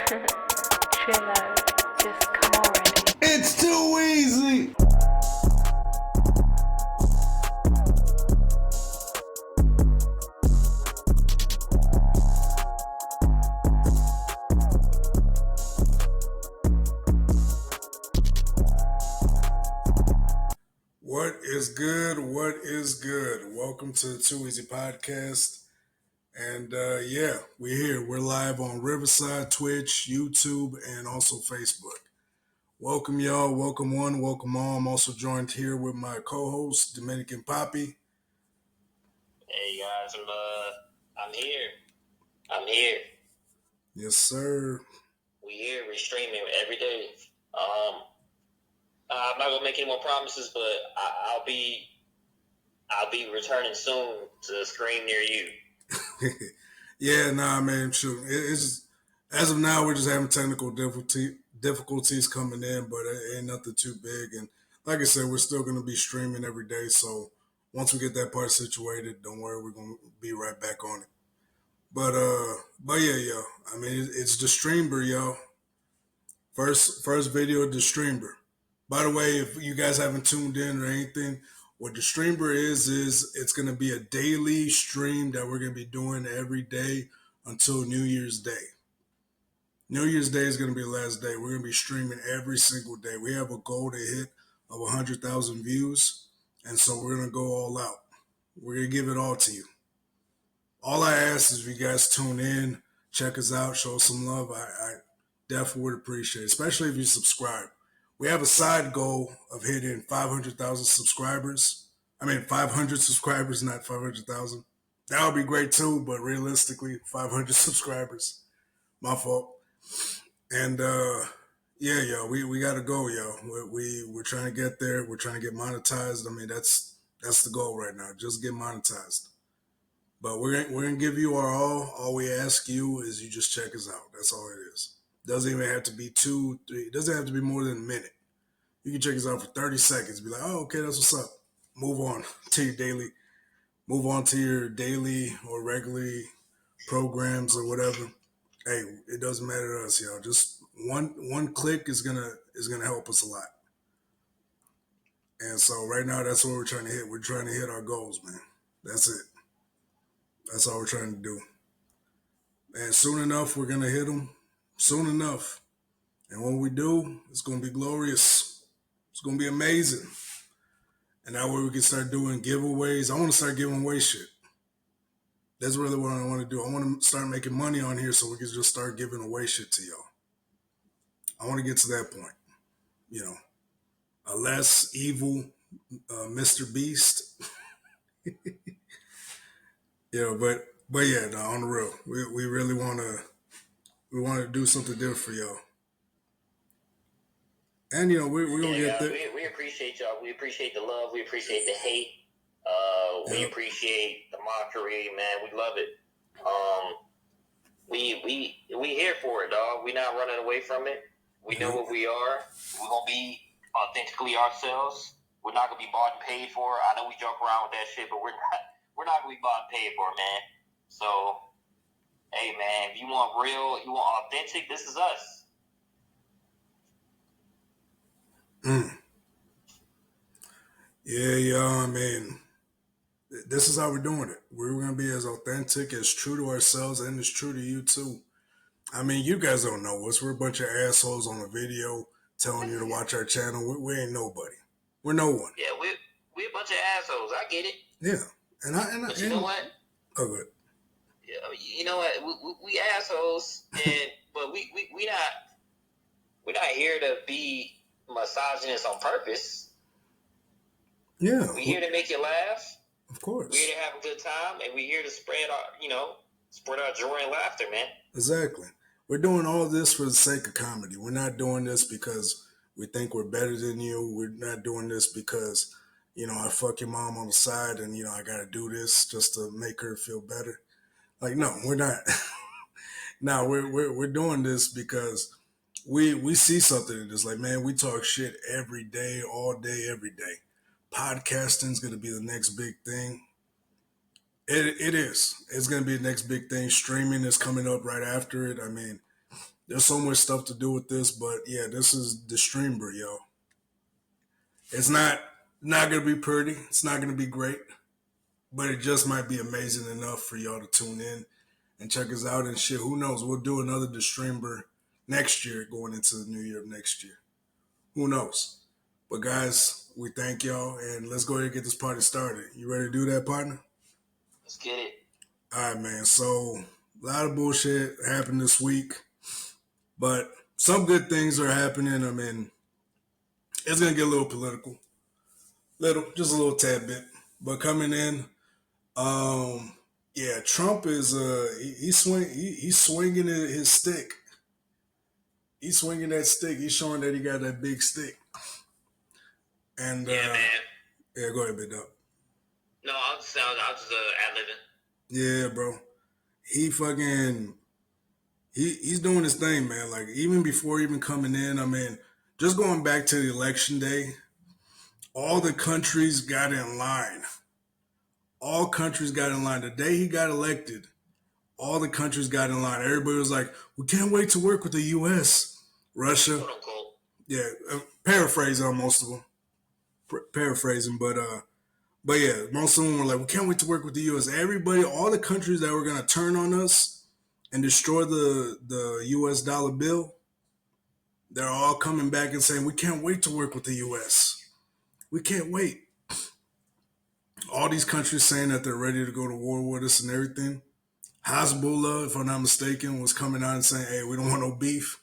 Trillo, just come already. It's too easy. What is good? What is good? Welcome to the Too Easy Podcast. And yeah, we're here. We're live on Riverside, Twitch, YouTube, and also Facebook. Welcome, y'all. Welcome one, welcome all. I'm also joined here with my co-host, Dominican Poppy. Hey guys, I'm here. I'm here. Yes, sir. We here. We're streaming every day. I'm not gonna make any more promises, but I'll be returning soon to stream near you. Yeah, nah, man. Sure. It's just, as of now, we're just having technical difficulties coming in, but it ain't nothing too big. And like I said, we're still going to be streaming every day. So once we get that part situated, don't worry, we're going to be right back on it. But yeah, yo. I mean, it's DeSTREAMber, yo. First video of DeSTREAMber. By the way, if you guys haven't tuned in or anything, what DeSTREAMber is it's going to be a daily stream that we're going to be doing every day until New Year's Day. New Year's Day is going to be the last day. We're going to be streaming every single day. We have a goal to hit of 100,000 views, and so we're going to go all out. We're going to give it all to you. All I ask is if you guys tune in, check us out, show us some love. I definitely would appreciate it, especially if you subscribe. We have a side goal of hitting 500,000 subscribers. 500 subscribers, not 500,000. That would be great too, but realistically, 500 subscribers. My fault. And yeah, yo, we gotta go, yo. We're trying to get there. We're trying to get monetized. I mean, that's the goal right now. Just get monetized. But we're gonna give you our all. All we ask you is you just check us out. That's all it is. Doesn't even have to be 2, 3. It doesn't have to be more than a minute. You can check us out for 30 seconds. Be like, oh, okay, that's what's up. Move on to your daily. Move on to your daily or regularly programs or whatever. Hey, it doesn't matter to us, y'all. Just one click is gonna help us a lot. And so right now, that's what we're trying to hit. We're trying to hit our goals, man. That's it. That's all we're trying to do. And soon enough, we're gonna hit them. Soon enough. And when we do, it's gonna be glorious. It's gonna be amazing. And that way we can start doing giveaways. I want to start giving away shit. That's really what I want to do. I want to start making money on here so we can just start giving away shit to y'all. I want to get to that point. You know, a less evil Mr. Beast. But yeah, no, on the real, we really want to do something different for y'all. And you know, we're gonna get there. We appreciate y'all. We appreciate the love. We appreciate the hate. We appreciate the mockery, man. We love it. We here for it, dog. We not running away from it. We know what we are. We're gonna be authentically ourselves. We're not gonna be bought and paid for. I know we joke around with that shit, but we're not gonna be bought and paid for, man. So, hey, man, if you want real, you want authentic, this is us. Yeah, y'all. I mean, this is how we're doing it. We're going to be as authentic, as true to ourselves, and as true to you, too. I mean, you guys don't know us. We're a bunch of assholes on a video telling you to watch our channel. We ain't nobody. We're no one. Yeah, we a bunch of assholes. I get it. Yeah. But you know what? Oh, good. Yeah, you know what? We assholes, but we're not here to be misogynists on purpose. Yeah. We're here to make you laugh. Of course. We're here to have a good time, and we're here to spread our joy and laughter, man. Exactly. We're doing all this for the sake of comedy. We're not doing this because we think we're better than you. We're not doing this because, I fuck your mom on the side and, I got to do this just to make her feel better. Like, no, we're not. No, we're doing this because we see something in this. Like, man, we talk shit every day, all day, every day. Podcasting is going to be the next big thing. It is. It's going to be the next big thing. Streaming is coming up right after it. I mean, There's so much stuff to do with this, but yeah, this is DeSTREAMber, yo. It's not gonna be pretty. It's not gonna be great, but it just might be amazing enough for y'all to tune in and check us out and shit. Who knows? We'll do another DeSTREAMber next year, going into the new year of next year. Who knows? But guys, we thank y'all, and let's go ahead and get this party started. You ready to do that, partner? Let's get it. All right, man. So a lot of bullshit happened this week, but some good things are happening. I mean, it's gonna get a little political, just a little tad bit. But coming in, yeah, Trump is he's swinging his stick. He's swinging that stick. He's showing that he got that big stick. And Yeah, man. yeah, go ahead, big dog. No, I'll just ad-libbing. Yeah, bro. He's doing his thing, man. Like even before even coming in, I mean, just going back to the election day, all the countries got in line. All countries got in line. The day he got elected, all the countries got in line. Everybody was like, we can't wait to work with the U.S., Russia. Quote unquote. Yeah, paraphrasing on most of them. Paraphrasing, but yeah, most of them were like, we can't wait to work with the U.S. Everybody, all the countries that were going to turn on us and destroy the U.S. dollar bill, they're all coming back and saying, we can't wait to work with the U.S. We can't wait. All these countries saying that they're ready to go to war with us and everything. Hezbollah, if I'm not mistaken, was coming out and saying, hey, we don't want no beef.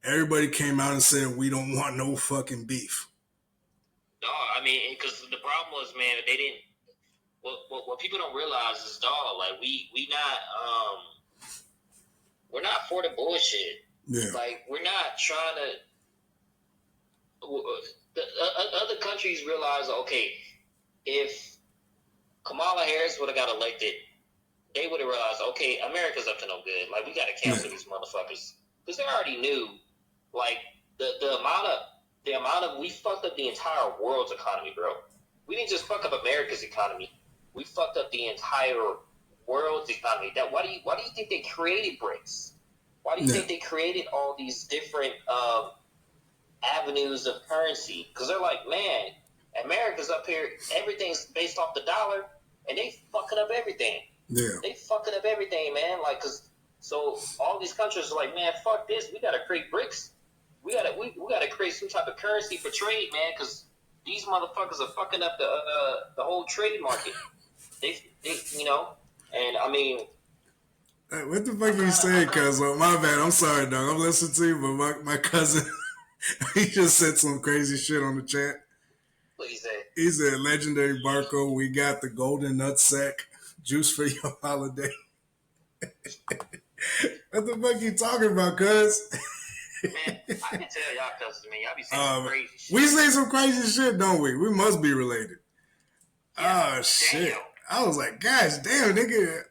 Everybody came out and said, we don't want no fucking beef. No, I mean, because the problem was, man, they didn't. What people don't realize is, dog, like we're not for the bullshit. Yeah. Like we're not trying to. The other countries realize, okay, if Kamala Harris would have got elected, they would have realized, okay, America's up to no good. Like we got to cancel these motherfuckers because they already knew, like the amount of we fucked up the entire world's economy, bro. We didn't just fuck up America's economy. We fucked up the entire world's economy. Why do you think they created BRICS? Why do you think they created all these different avenues of currency? Because they're like, man, America's up here. Everything's based off the dollar, and they fucking up everything. Yeah, they fucking up everything, man. Like, so all these countries are like, man, fuck this. We gotta create BRICS. We gotta create some type of currency for trade, man, because these motherfuckers are fucking up the whole trade market. They and I mean, hey, what the fuck you saying, cuz? My bad. I'm sorry, dog. I'm listening to you, but my cousin, he just said some crazy shit on the chat. What he said? He said, "Legendary Barco, we got the golden nutsack juice for your holiday." What the fuck you talking about, cuz? Man, I can tell y'all cousins, man. Y'all be saying some crazy shit. We say some crazy shit, don't we? We must be related. Yeah, oh, shit. Damn. I was like, gosh, damn, nigga.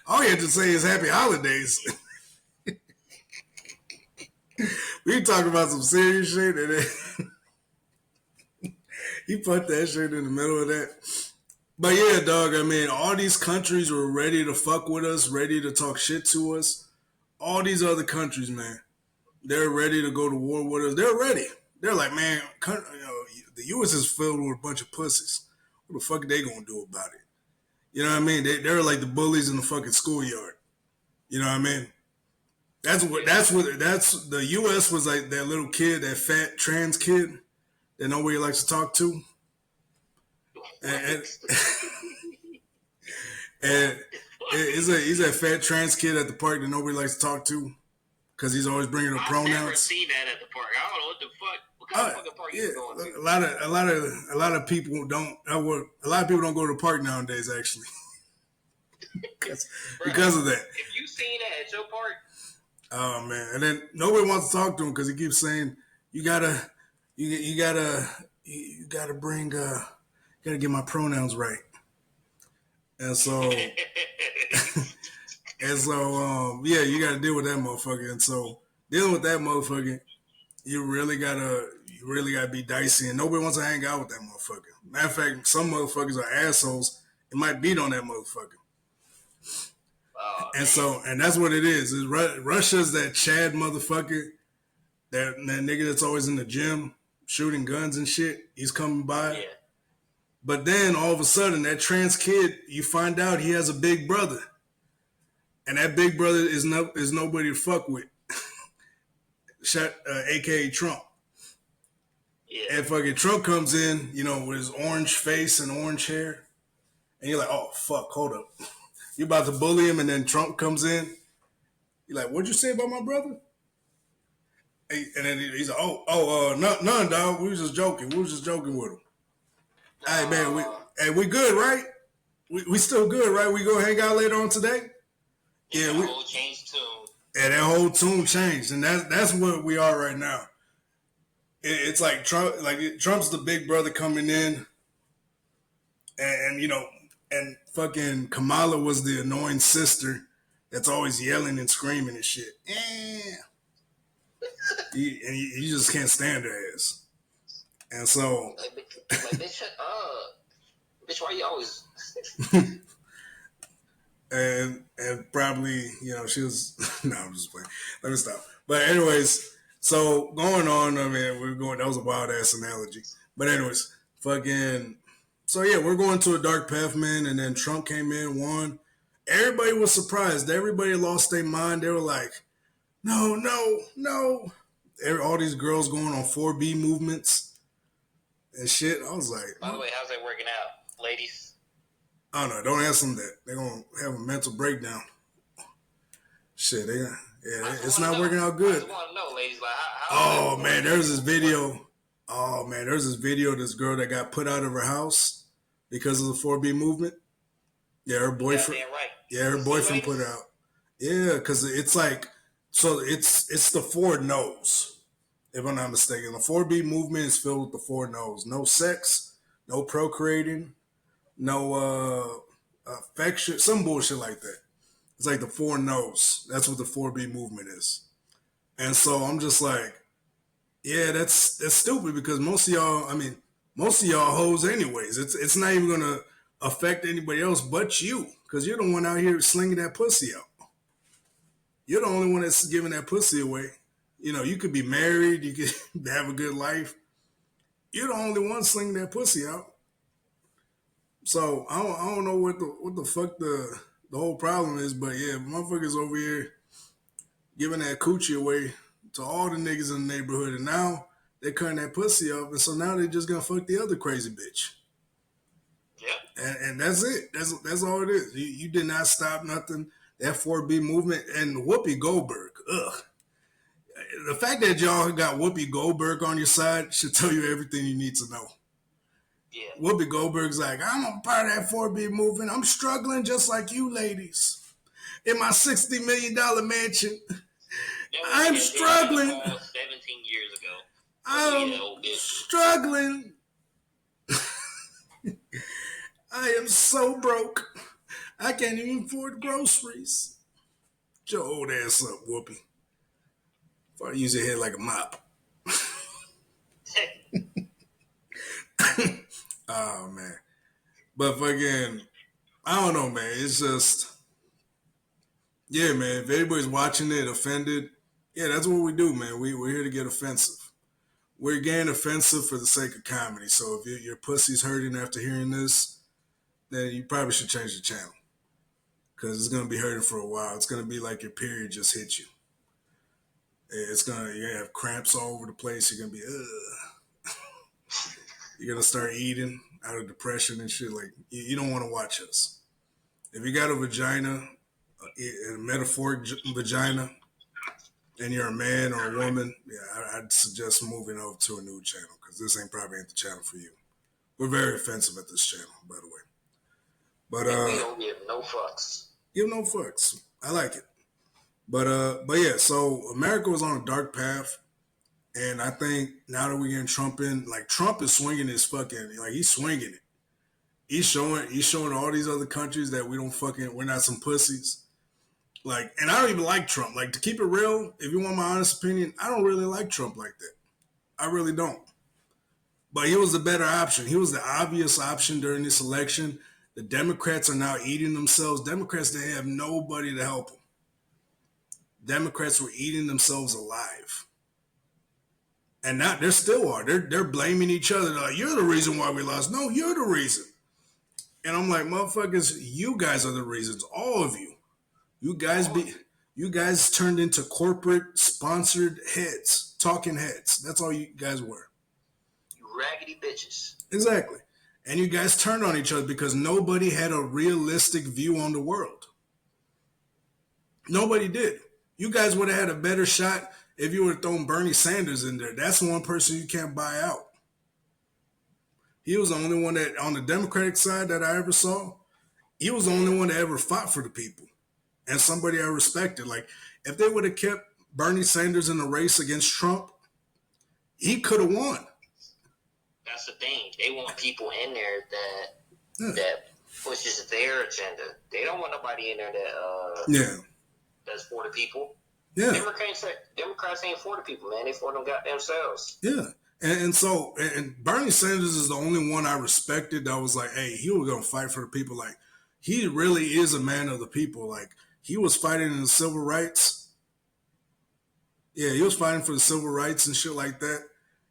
All you have to say is happy holidays. We talk about some serious shit, and then he put that shit in the middle of that. But yeah, dog, I mean, all these countries were ready to fuck with us, ready to talk shit to us. All these other countries, man, they're ready to go to war with us. They're ready. They're like, man, the U.S. is filled with a bunch of pussies. What the fuck are they gonna do about it? You know what I mean? They're like the bullies in the fucking schoolyard. You know what I mean? That's the U.S. was like that little kid, that fat trans kid that nobody likes to talk to. And he's that fat trans kid at the park that nobody likes to talk to because he's always bringing up pronouns. I've never seen that at the park. I don't know what the fuck. What kind of fucking park you going to? A lot of people don't. A lot of people don't go to the park nowadays, actually, because of that. If you seen that at your park, oh man, and then nobody wants to talk to him because he keeps saying you gotta bring gotta get my pronouns right, and so yeah, you gotta deal with that motherfucker, and so dealing with that motherfucker, you really gotta be dicey, and nobody wants to hang out with that motherfucker. Matter of fact, some motherfuckers are assholes and might beat on that motherfucker. And that's what it is. Russia's that Chad motherfucker, that nigga that's always in the gym shooting guns and shit. He's coming by. Yeah. But then all of a sudden, that trans kid, you find out he has a big brother, and that big brother is nobody to fuck with. AKA Trump. Yeah. And fucking Trump comes in, with his orange face and orange hair, and you're like, oh fuck, hold up, you about to bully him, and then Trump comes in. You're like, what'd you say about my brother? And then he's like, none, dog. We was just joking. with him. Hey man, we good, right? We still good, right? We gonna hang out later on today. Yeah, that whole changed tune. Yeah, that whole tune changed, and that's what we are right now. It's like Trump, Trump's the big brother coming in, and fucking Kamala was the annoying sister that's always yelling and screaming and shit. You just can't stand her ass. And so, bitch, shut up. Bitch, why you always? and probably, she was. No, I'm just playing. Let me stop. But anyways, so going on. I mean, that was a wild ass analogy. But anyways, fucking. So yeah, we're going to a dark path, man. And then Trump came in, won. Everybody was surprised. Everybody lost their mind. They were like, no. All these girls going on 4B movements and shit. I was like, by the way, how's that working out, ladies? I don't know. Don't ask them that. They're going to have a mental breakdown. Shit, it's not working out good. I just want to know, ladies, like, oh, man, there's this video. Oh, man, there's this video of this girl that got put out of her house because of the 4B movement. Yeah, her boyfriend. Right. Yeah, her boyfriend put her out. Yeah, because it's like, so it's the 4 no's, if I'm not mistaken. The 4B movement is filled with the 4 no's. No sex, no procreating, no affection, some bullshit like that. It's like the 4 no's. That's what the 4B movement is. And so I'm just like, yeah, that's stupid, because most of y'all hoes anyways. It's not even going to affect anybody else but you, because you're the one out here slinging that pussy out. You're the only one that's giving that pussy away. You could be married, you could have a good life. You're the only one slinging that pussy out. So I don't know what the fuck the whole problem is, but yeah, motherfuckers over here giving that coochie away to all the niggas in the neighborhood, and now they're cutting that pussy off, and so now they're just gonna fuck the other crazy bitch. Yeah. And that's it. That's all it is. You did not stop nothing. That 4B movement and Whoopi Goldberg. Ugh. The fact that y'all got Whoopi Goldberg on your side should tell you everything you need to know. Yeah. Whoopi Goldberg's like, I'm a part of that 4B movement. I'm struggling just like you ladies. In my $60 million mansion. I'm struggling. 17 years ago. I'm struggling. I am so broke. I can't even afford groceries. Get your old ass up, Whoopi. If I use your head like a mop. Oh, man. But fucking, I don't know, man. It's just, yeah, man. If anybody's watching it offended, yeah, that's what we do, man. We're here to get offensive. We're getting offensive for the sake of comedy. So if your pussy's hurting after hearing this, then you probably should change the channel. Because it's going to be hurting for a while. It's going to be like your period just hit you. You're going to have cramps all over the place. You're going to be, ugh. You're going to start eating out of depression and shit. Like, you don't want to watch us. If you got a vagina, a metaphoric vagina, and you're a man or a woman, yeah, I'd suggest moving over to a new channel, because this ain't probably the channel for you. We're very offensive at this channel, by the way. But we don't give no fucks. Give no fucks. I like it. But yeah, so America was on a dark path. And I think now that we're getting Trump in, like, Trump is swinging his fucking, like, he's swinging it. He's showing all these other countries that we're not some pussies. Like, and I don't even like Trump. Like, to keep it real, if you want my honest opinion, I don't really like Trump like that. I really don't. But he was the better option. He was the obvious option during this election. The Democrats are now eating themselves. Democrats didn't have nobody to help them. Democrats were eating themselves alive. And now they still are. They're blaming each other. They're like, you're the reason why we lost. No, you're the reason. And I'm like, motherfuckers, you guys are the reasons. All of you. You guys turned into corporate sponsored heads, talking heads. That's all you guys were. You raggedy bitches. Exactly. And you guys turned on each other because nobody had a realistic view on the world. Nobody did. You guys would have had a better shot if you would have thrown Bernie Sanders in there. That's one person you can't buy out. He was the only one that, on the Democratic side that I ever saw, he was the only one that ever fought for the people. And somebody I respected. Like, if they would have kept Bernie Sanders in the race against Trump, he could have won. That's the thing. They want people in there that pushes their agenda. They don't want nobody in there that that's for the people. Yeah. Democrats ain't for the people, man. They for them goddamn selves. Yeah. And so Bernie Sanders is the only one I respected that was like, hey, he was gonna fight for the people. Like, he really is a man of the people. Like, he was fighting in the civil rights. Yeah, he was fighting for the civil rights and shit like that.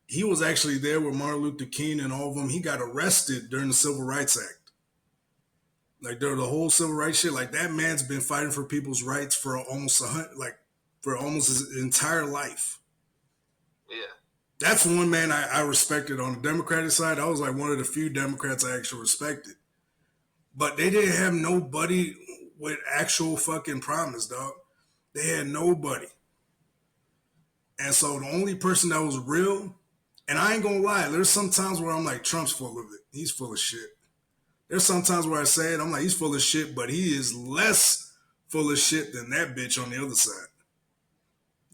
He was actually there with Martin Luther King and all of them. He got arrested during the Civil Rights Act. Like, during the whole civil rights shit, like, that man's been fighting for people's rights for almost his entire life. Yeah. That's one man I respected on the Democratic side. I was like one of the few Democrats I actually respected. But they didn't have nobody with actual fucking promise, dog. They had nobody. And so the only person that was real, and I ain't gonna lie, there's some times where I'm like, Trump's full of it. He's full of shit. There's some times where I say it, I'm like, he's full of shit, but he is less full of shit than that bitch on the other side.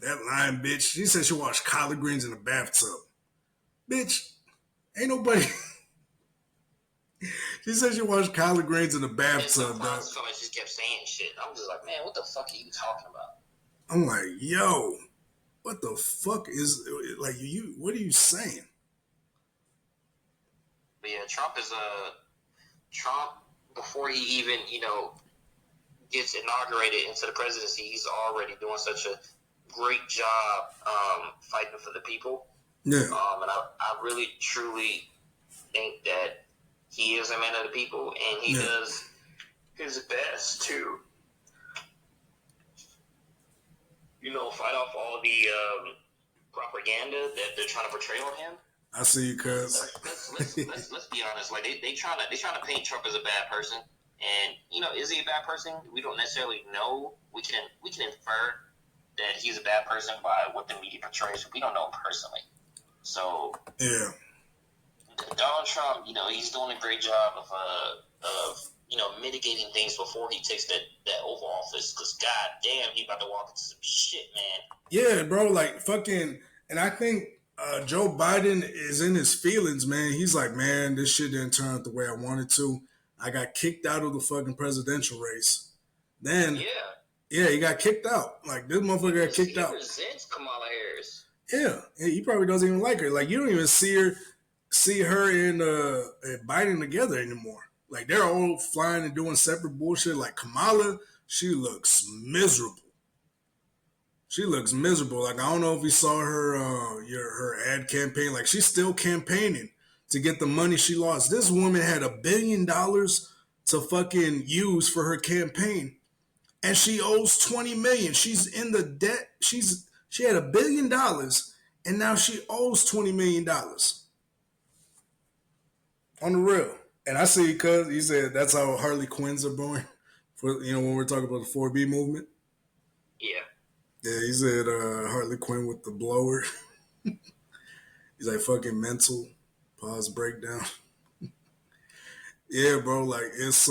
That lying bitch. She said she washed collard greens in a bathtub. Bitch, ain't nobody. She said she washed collard greens in a bathtub, dog. Somebody just kept saying shit. I'm just like, man, what the fuck are you talking about? I'm like, yo, what the fuck is, like, you? What are you saying? But yeah, Trump before he even, gets inaugurated into the presidency, he's already doing such a great job fighting for the people. Yeah. And I really, truly think that he is a man of the people, and he does his best to, fight off all the propaganda that they're trying to portray on him. I see you, cuz. Let's be honest. Like, they trying to paint Trump as a bad person, and is he a bad person? We don't necessarily know. We can infer that he's a bad person by what the media portrays, but we don't know him personally. So yeah, Donald Trump, he's doing a great job of mitigating things before he takes that Oval Office. Because goddamn, he about to walk into some shit, man. Yeah, bro. Like, fucking, and I think Joe Biden is in his feelings, man. He's like, man, this shit didn't turn out the way I wanted to. I got kicked out of the fucking presidential race. Then yeah, he got kicked out. Like, this motherfucker got kicked out. He resents Kamala Harris. Yeah, he probably doesn't even like her. Like, you don't even see her and Biden together anymore. Like, they're all flying and doing separate bullshit. Like, Kamala, she looks miserable. Like, I don't know if you saw her ad campaign. Like, she's still campaigning to get the money she lost. This woman had $1 billion to fucking use for her campaign, and she owes $20 million. She's in the debt. She had $1 billion, and now she owes $20 million. On the real. And I see, cuz he said that's how Harley Quinns are born. For when we're talking about the 4B movement. Yeah. Yeah, he said Harley Quinn with the blower. He's like, fucking mental pause breakdown. Yeah, bro. Like, it's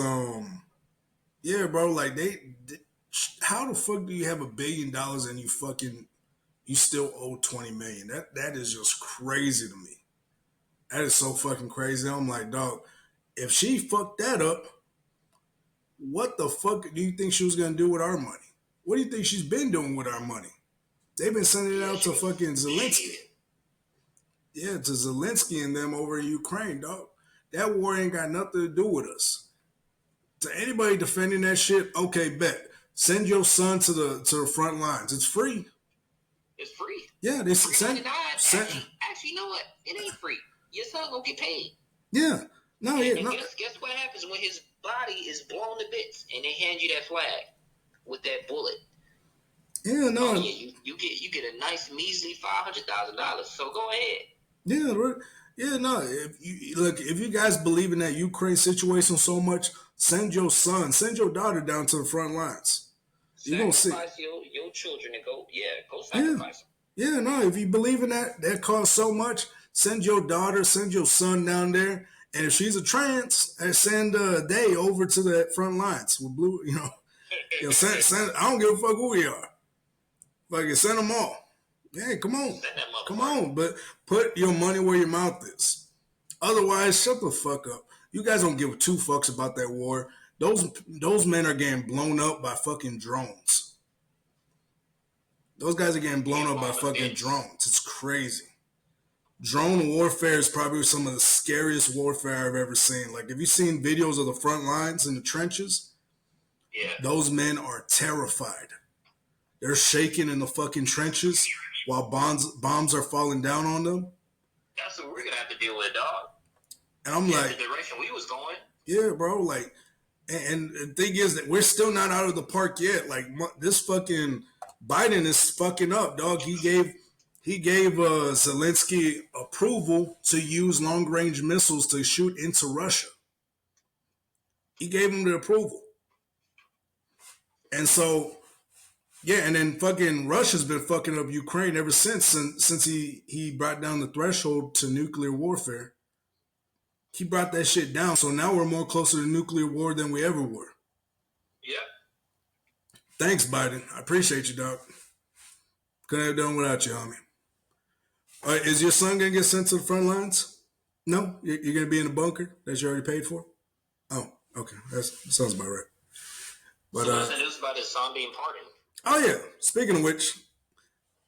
yeah, bro. Like, they how the fuck do you have $1 billion and you still owe $20 million? That is just crazy to me. That is so fucking crazy. I'm like, dog, if she fucked that up, what the fuck do you think she was gonna do with our money? What do you think she's been doing with our money? They've been sending it out to fucking Zelensky. Yeah, to Zelensky and them over in Ukraine, dog. That war ain't got nothing to do with us. To anybody defending that shit, okay, bet. Send your son to the front lines. It's free. It's free. Yeah, they $3.99. Actually, you know what? It ain't free. Your son gonna get paid. Yeah. No, yeah. And guess what happens when his body is blown to bits and they hand you that flag with that bullet? Yeah, no. Oh, yeah, you get a nice measly $500,000. So go ahead. Yeah, no. If you guys believe in that Ukraine situation so much, send your son, send your daughter down to the front lines. You're gonna see your children and go sacrifice them. Yeah, no. If you believe in that costs so much. Send your daughter, send your son down there, and if she's a trans, send Day over to the front lines with blue. Send. I don't give a fuck who we are. Fucking send them all. Yeah, come on. But put your money where your mouth is. Otherwise, shut the fuck up. You guys don't give two fucks about that war. Those men are getting blown up by fucking drones. Those guys are getting blown up by fucking drones. It's crazy. Drone warfare is probably some of the scariest warfare I've ever seen. Like, have you seen videos of the front lines in the trenches? Yeah. Those men are terrified. They're shaking in the fucking trenches while bombs are falling down on them. That's what we're gonna have to deal with, dog. And I'm like, the direction we was going. Yeah, bro. Like, and the thing is that we're still not out of the park yet. Like, this fucking Biden is fucking up, dog. He gave Zelensky approval to use long-range missiles to shoot into Russia. He gave him the approval. And so, yeah, and then fucking Russia's been fucking up Ukraine ever since he brought down the threshold to nuclear warfare. He brought that shit down. So now we're more closer to nuclear war than we ever were. Yeah. Thanks, Biden. I appreciate you, dog. Couldn't have done without you, homie. Is your son going to get sent to the front lines? No? You're going to be in a bunker that you already paid for? Oh, okay. That sounds about right. But, so what's the news about his son being pardoned? Oh, yeah. Speaking of which,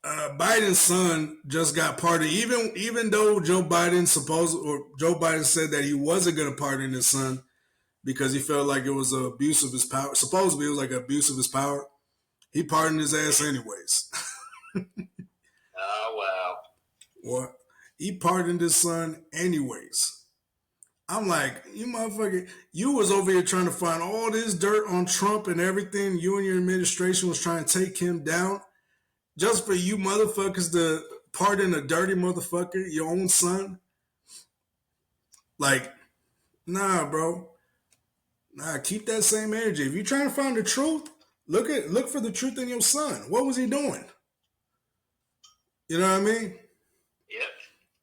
Biden's son just got pardoned. Even though Joe Biden said that he wasn't going to pardon his son because he felt like it was an abuse of his power. Supposedly, it was like an abuse of his power. He pardoned his ass anyways. Oh, wow. What? He pardoned his son anyways. I'm like, you motherfucker, you was over here trying to find all this dirt on Trump and everything. You and your administration was trying to take him down just for you motherfuckers to pardon a dirty motherfucker, your own son. Like, nah, bro. Nah, keep that same energy. If you're trying to find the truth, look for the truth in your son. What was he doing? You know what I mean? Yep.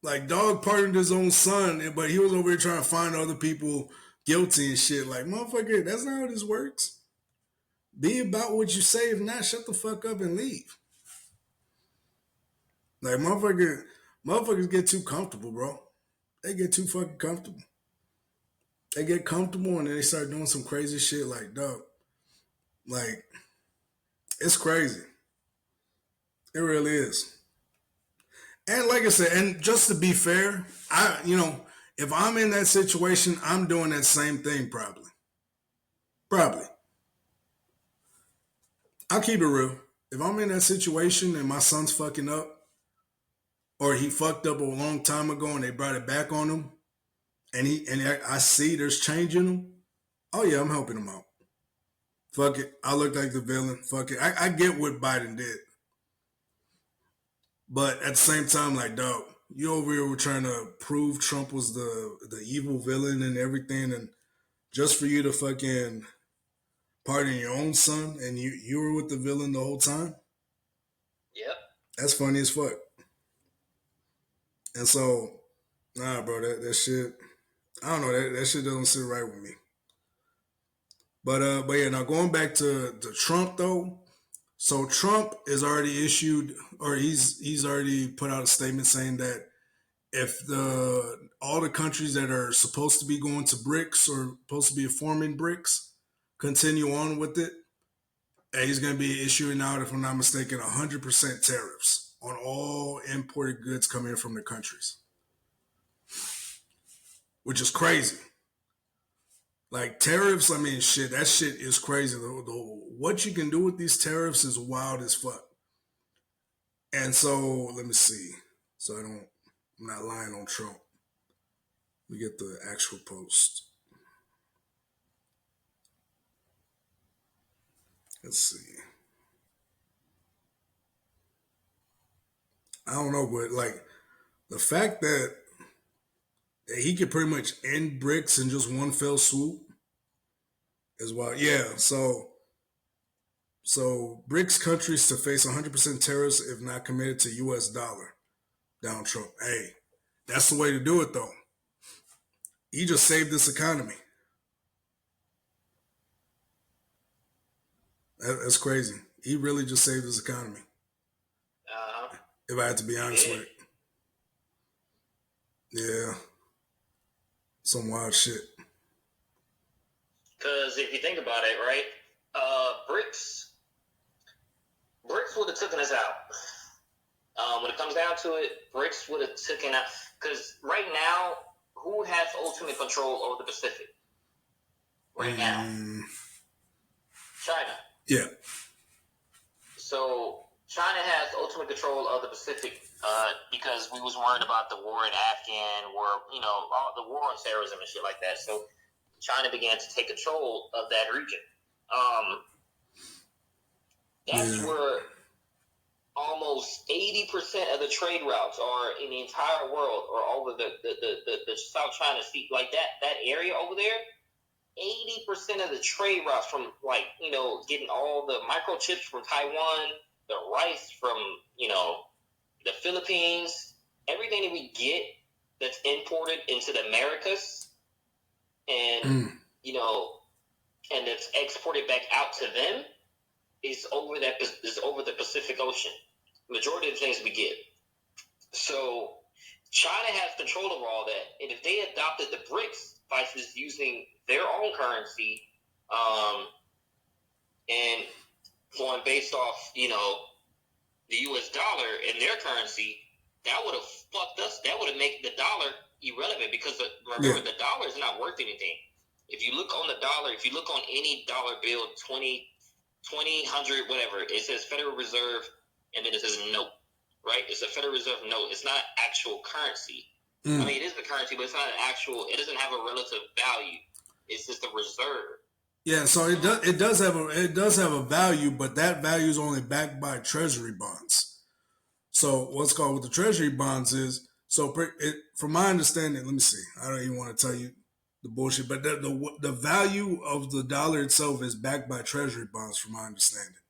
Like, dog pardoned his own son, but he was over here trying to find other people guilty and shit. Like, motherfucker, that's not how this works. Be about what you say. If not, shut the fuck up and leave. Like, motherfuckers get too comfortable, bro. They get too fucking comfortable. They get comfortable and then they start doing some crazy shit. Like, dog, like, it's crazy. It really is. And like I said, and just to be fair, if I'm in that situation, I'm doing that same thing probably. Probably. I'll keep it real. If I'm in that situation and my son's fucking up, or he fucked up a long time ago and they brought it back on him, and I see there's change in him, oh yeah, I'm helping him out. Fuck it. I look like the villain. Fuck it. I get what Biden did. But at the same time, like, dog, you over here were trying to prove Trump was the evil villain and everything, and just for you to fucking pardon your own son and you were with the villain the whole time? Yep. That's funny as fuck. And so, nah, bro, that shit, I don't know, that shit doesn't sit right with me. But yeah, now going back to Trump though, so Trump is already issued, or he's already put out a statement saying that if all the countries that are supposed to be going to BRICS or supposed to be forming BRICS continue on with it, and he's going to be issuing out, if I'm not mistaken, 100% tariffs on all imported goods coming in from the countries, which is crazy. Like tariffs, I mean, shit, that shit is crazy. What you can do with these tariffs is wild as fuck. And so, let me see. So I'm not lying on Trump. We get the actual post. Let's see. I don't know, but like the fact that he could pretty much end BRICS in just one fell swoop is wild. Yeah, so BRICS countries to face 100% tariffs if not committed to U.S. dollar. Down Trump. Hey, that's the way to do it, though. He just saved this economy. That's crazy. He really just saved this economy. If I had to be honest with it. Yeah. Some wild shit. Because if you think about it, right, BRICS would have taken us out. When it comes down to it, BRICS would have taken out. Because right now, who has ultimate control over the Pacific? Right now, China. Yeah. So China has ultimate control of the Pacific because we was worried about the war in Afghan, war, all the war on terrorism and shit like that. So China began to take control of that region. That's where almost 80% of the trade routes are in the entire world, or over the South China Sea, like that area over there. 80% of the trade routes from getting all the microchips from Taiwan, the rice from the Philippines, everything that we get that's imported into the Americas, and and that's exported back out to them is over the Pacific Ocean. Majority of the things we get. So China has control of all that, and if they adopted the BRICS by just using their own currency, and going based off, the U.S. dollar and their currency, that would have fucked us. That would have made the dollar irrelevant because remember the dollar is not worth anything. If you look on the dollar, if you look on any dollar bill, 20, 100, whatever, it says Federal Reserve, and then it says note, right? It's a Federal Reserve note. It's not actual currency. I mean, it is the currency, but it's not an actual. It doesn't have a relative value. It's just a reserve. Yeah, so it does have a value, but that value is only backed by treasury bonds. So what's called with the treasury bonds is from my understanding. Let me see. I don't even want to tell you the bullshit, but the value of the dollar itself is backed by treasury bonds, from my understanding.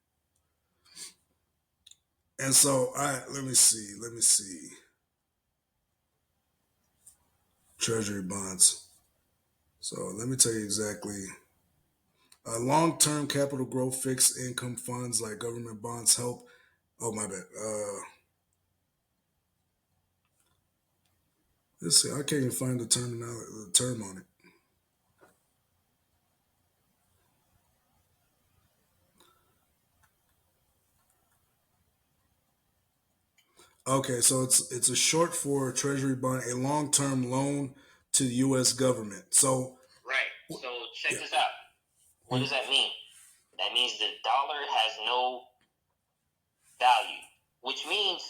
And so, let me see. Treasury bonds. So let me tell you exactly. Long-term capital growth fixed income funds like government bonds help. Oh, my bad. Let's see. I can't even find the term on it. Okay, so it's a short for treasury bond, a long-term loan to the U.S. government. So right. So check this out. What does that mean? That means the dollar has no value, which means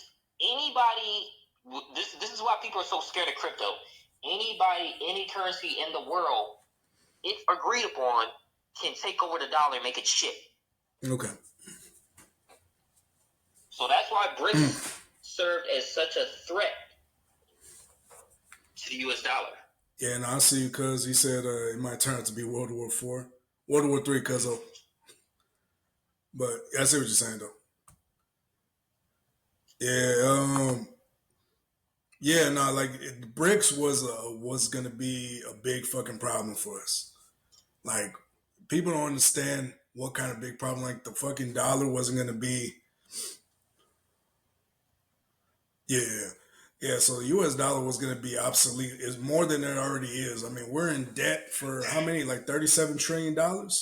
anybody. This is why people are so scared of crypto. Anybody, any currency in the world, if agreed upon, can take over the dollar and make it shit. Okay. So that's why BRICS served as such a threat to the U.S. dollar. Yeah, and I see because he said it might turn out to be World War IV, World War III, because of. But I see what you're saying though. Yeah, like BRICS was gonna be a big fucking problem for us. Like people don't understand what kind of big problem. Like the fucking dollar wasn't gonna be. Yeah. So the U.S. dollar was gonna be obsolete. Is more than it already is. I mean, we're in debt for how many? Like $37 trillion. No, goddamn.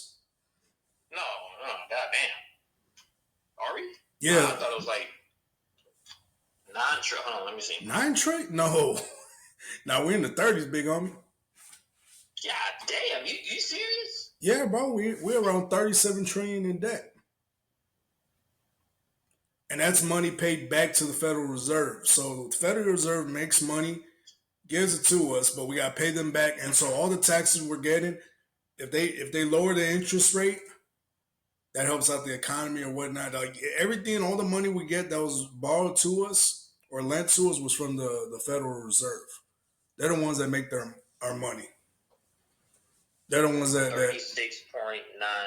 Are we? Yeah. I thought it was like 9 trillion. Hold on, let me see. 9 trillion? No. Now we're in the 30s, big homie. God damn, Damn, you serious? Yeah, bro, we're around 37 trillion in debt. And that's money paid back to the Federal Reserve. So the Federal Reserve makes money, gives it to us, but we gotta pay them back. And so all the taxes we're getting, if they lower the interest rate, that helps out the economy or whatnot. Like everything, all the money we get that was borrowed to us or lent to us was from the Federal Reserve. They're the ones that make our money. They're the ones that 36.9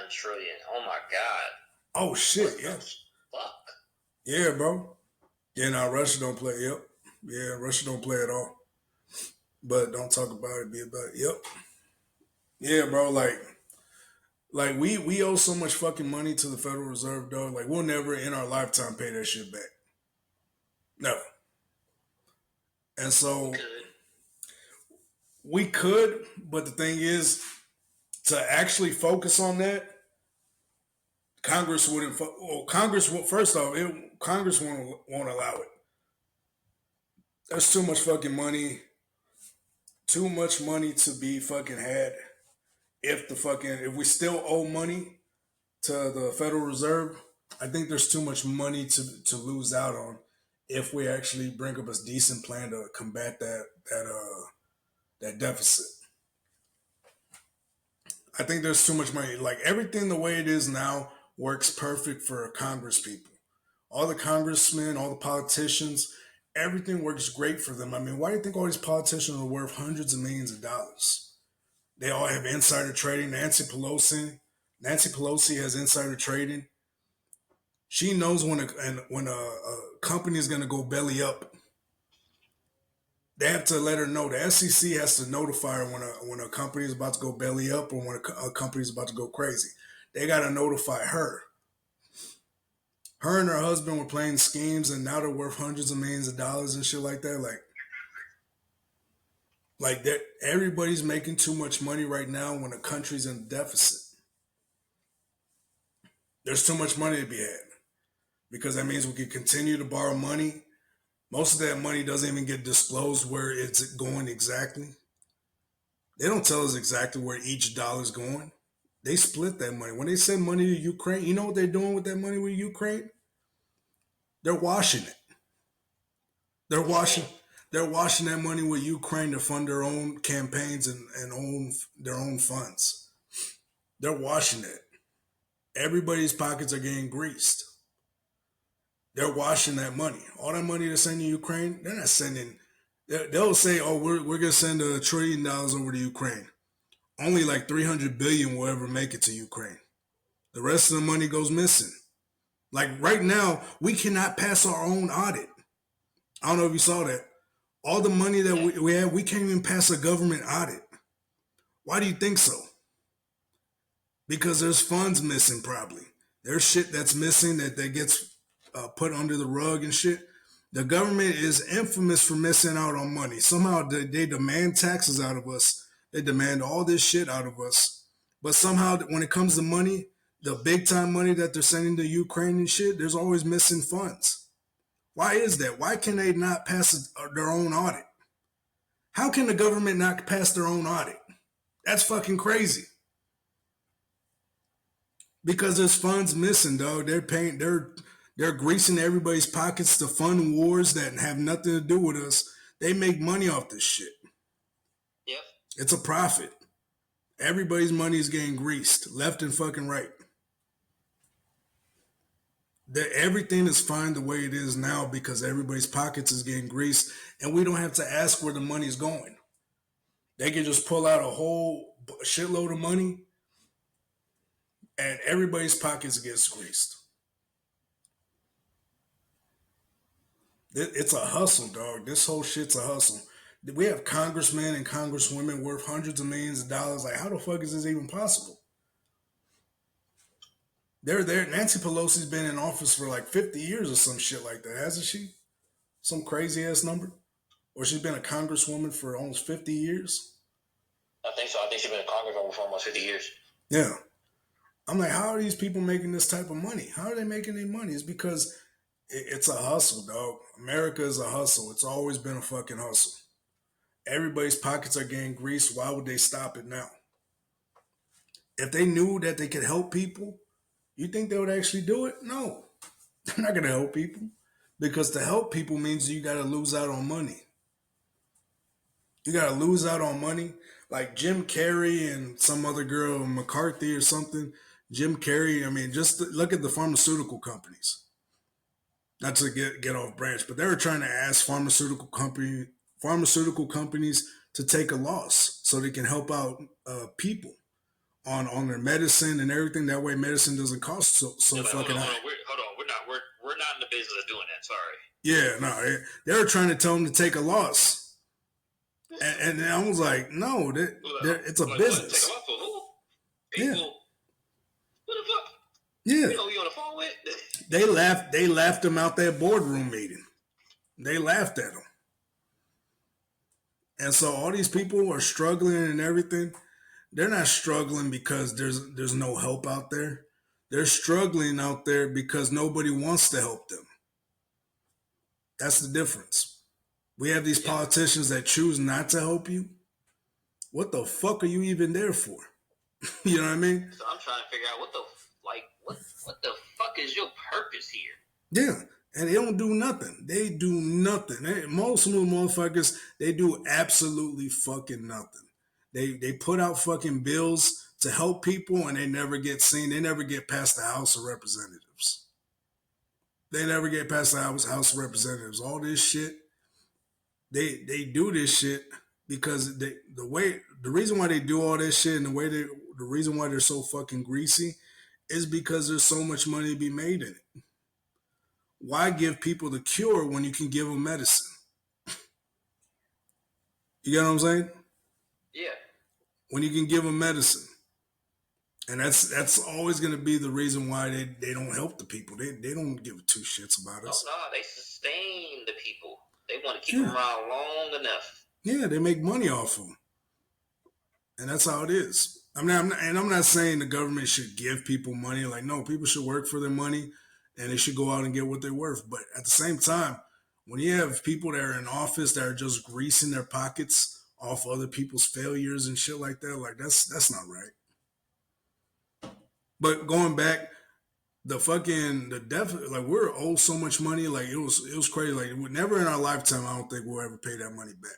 trillion. Oh my god. Oh shit, yeah. Fuck. Yeah, bro. Yeah, now Russia don't play. Yep. Yeah, Russia don't play at all. But don't talk about it, be about it. Yep. Yeah, bro, like we owe so much fucking money to the Federal Reserve, dog. Like we'll never in our lifetime pay that shit back. No. And so we could, but the thing is, to actually focus on that, Congress wouldn't. Congress first off, Congress won't allow it. There's too much fucking money, too much money to be fucking had. If we still owe money to the Federal Reserve, I think there's too much money to lose out on if we actually bring up a decent plan to combat that deficit. I think there's too much money. Like everything the way it is now works perfect for Congress people. All the congressmen, all the politicians, everything works great for them. I mean, why do you think all these politicians are worth hundreds of millions of dollars? They all have insider trading. Nancy Pelosi has insider trading. She knows when a company is going to go belly up. They have to let her know. The SEC has to notify her when a company is about to go belly up or when a company is about to go crazy. They got to notify her. Her and her husband were playing schemes, and now they're worth hundreds of millions of dollars and shit like that. Like that, everybody's making too much money right now when a country's in deficit. There's too much money to be had because that means we can continue to borrow money. Most of that money doesn't even get disclosed where it's going exactly. They don't tell us exactly where each dollar's going. They split that money. When they send money to Ukraine, you know what they're doing with that money with Ukraine? They're washing it. They're washing that money with Ukraine to fund their own campaigns and own their own funds. They're washing it. Everybody's pockets are getting greased. They're washing that money. All that money they're sending to Ukraine, they're not sending. They'll say, "Oh, we're going to send $1 trillion over to Ukraine." Only like 300 billion will ever make it to Ukraine. The rest of the money goes missing. Like right now, we cannot pass our own audit. I don't know if you saw that. All the money that we have, we can't even pass a government audit. Why do you think so? Because there's funds missing probably. There's shit that's missing that gets put under the rug and shit. The government is infamous for missing out on money. Somehow they demand taxes out of us. They demand all this shit out of us. But somehow when it comes to money, the big time money that they're sending to Ukraine and shit, there's always missing funds. Why is that? Why can they not pass their own audit? How can the government not pass their own audit? That's fucking crazy. Because there's funds missing, dog. They're greasing everybody's pockets to fund wars that have nothing to do with us. They make money off this shit. Yep. It's a profit. Everybody's money is getting greased, left and fucking right. Everything is fine the way it is now because everybody's pockets is getting greased, and we don't have to ask where the money's going. They can just pull out a whole shitload of money, and everybody's pockets gets greased. It's a hustle, dog. This whole shit's a hustle. We have congressmen and congresswomen worth hundreds of millions of dollars. Like, how the fuck is this even possible? They're there. Nancy Pelosi's been in office for like 50 years or some shit like that, hasn't she? Some crazy ass number? Or she's been a congresswoman for almost 50 years? I think so. I think she's been a congresswoman for almost 50 years. Yeah. I'm like, how are these people making this type of money? How are they making their money? It's because it's a hustle, dog. America is a hustle. It's always been a fucking hustle. Everybody's pockets are getting greased. Why would they stop it now? If they knew that they could help people, you think they would actually do it? No, they're not going to help people because to help people means you got to lose out on money. You got to lose out on money. Like Jim Carrey and some other girl, McCarthy or something. Jim Carrey, I mean, just look at the pharmaceutical companies. Not to get off branch, but they were trying to ask pharmaceutical companies to take a loss so they can help out people on their medicine and everything. That way, medicine doesn't cost so fucking high. Hold on. We're not in the business of doing that. Sorry. Yeah, no, they were trying to tell them to take a loss, and I was like, no, it's a business. Take a loss for who? People. Yeah. What the fuck? Yeah. You know who you on the phone with? They laughed them out that boardroom meeting. They laughed at them. And so all these people are struggling and everything. They're not struggling because there's no help out there. They're struggling out there because nobody wants to help them. That's the difference. We have these politicians that choose not to help you. What the fuck are you even there for? You know what I mean? So I'm trying to figure out what the fuck is your purpose here? Yeah. And they don't do nothing. They do nothing. Most of the motherfuckers, they do absolutely fucking nothing. They put out fucking bills to help people and they never get seen. They never get past the House of Representatives. They never get past the House of Representatives. All this shit, they do this shit because the reason why they do all this shit and the reason why they're so fucking greasy is because there's so much money to be made in it. Why give people the cure when you can give them medicine? You get what I'm saying? Yeah. When you can give them medicine. And that's always going to be the reason why they don't help the people. They don't give two shits about us. No, they sustain the people. They want to keep them around long enough. Yeah, they make money off of them. And that's how it is. I'm not saying the government should give people money. Like, no, people should work for their money and they should go out and get what they're worth. But at the same time, when you have people that are in office that are just greasing their pockets off other people's failures and shit like that, like that's not right. But going back, the death, like we're owed so much money, like it was crazy. Like never in our lifetime, I don't think we'll ever pay that money back.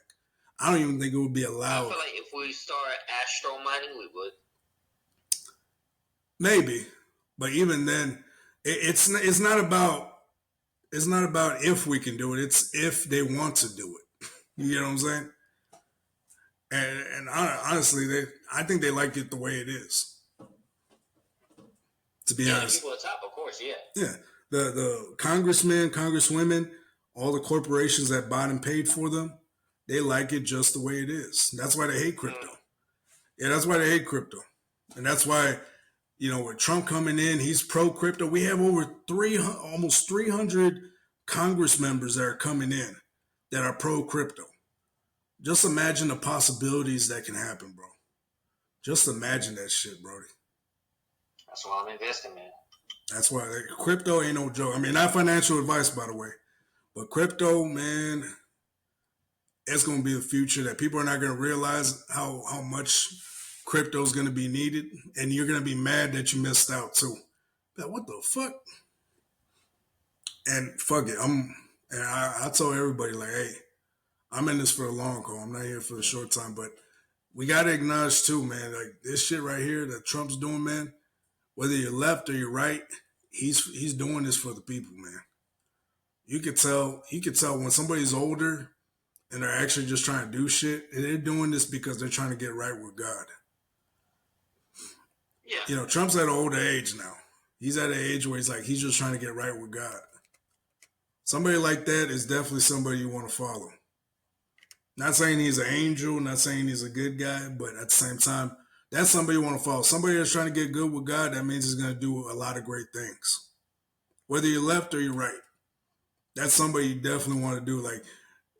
I don't even think it would be allowed. I feel like if we start astro mining, we would. Maybe, but even then, it's not about if we can do it. It's if they want to do it. You get what I'm saying? And honestly, I think they like it the way it is. To be honest, people at the top, of course, yeah. Yeah, the congressmen, congresswomen, all the corporations that bought and paid for them, they like it just the way it is. That's why they hate crypto. Yeah, that's why they hate crypto, and that's why. You know, with Trump coming in, he's pro crypto. We have almost 300 Congress members that are coming in that are pro crypto. Just imagine the possibilities that can happen, bro. Just imagine that shit, Brody. That's why I'm investing, man. That's why crypto ain't no joke. I mean, not financial advice, by the way, but crypto, man, it's going to be the future that people are not going to realize how much crypto is going to be needed, and you're going to be mad that you missed out too. But what the fuck? And fuck it, I told everybody like, hey, I'm in this for the long haul. I'm not here for the short time. But we got to acknowledge too, man, like this shit right here that Trump's doing, man. Whether you're left or you're right, he's doing this for the people, man. You could tell when somebody's older and they're actually just trying to do shit, and they're doing this because they're trying to get right with God. Yeah. You know, Trump's at an older age now. He's at an age where he's just trying to get right with God. Somebody like that is definitely somebody you want to follow. Not saying he's an angel, not saying he's a good guy, but at the same time, that's somebody you want to follow. Somebody that's trying to get good with God, that means he's going to do a lot of great things. Whether you're left or you're right. That's somebody you definitely want to do.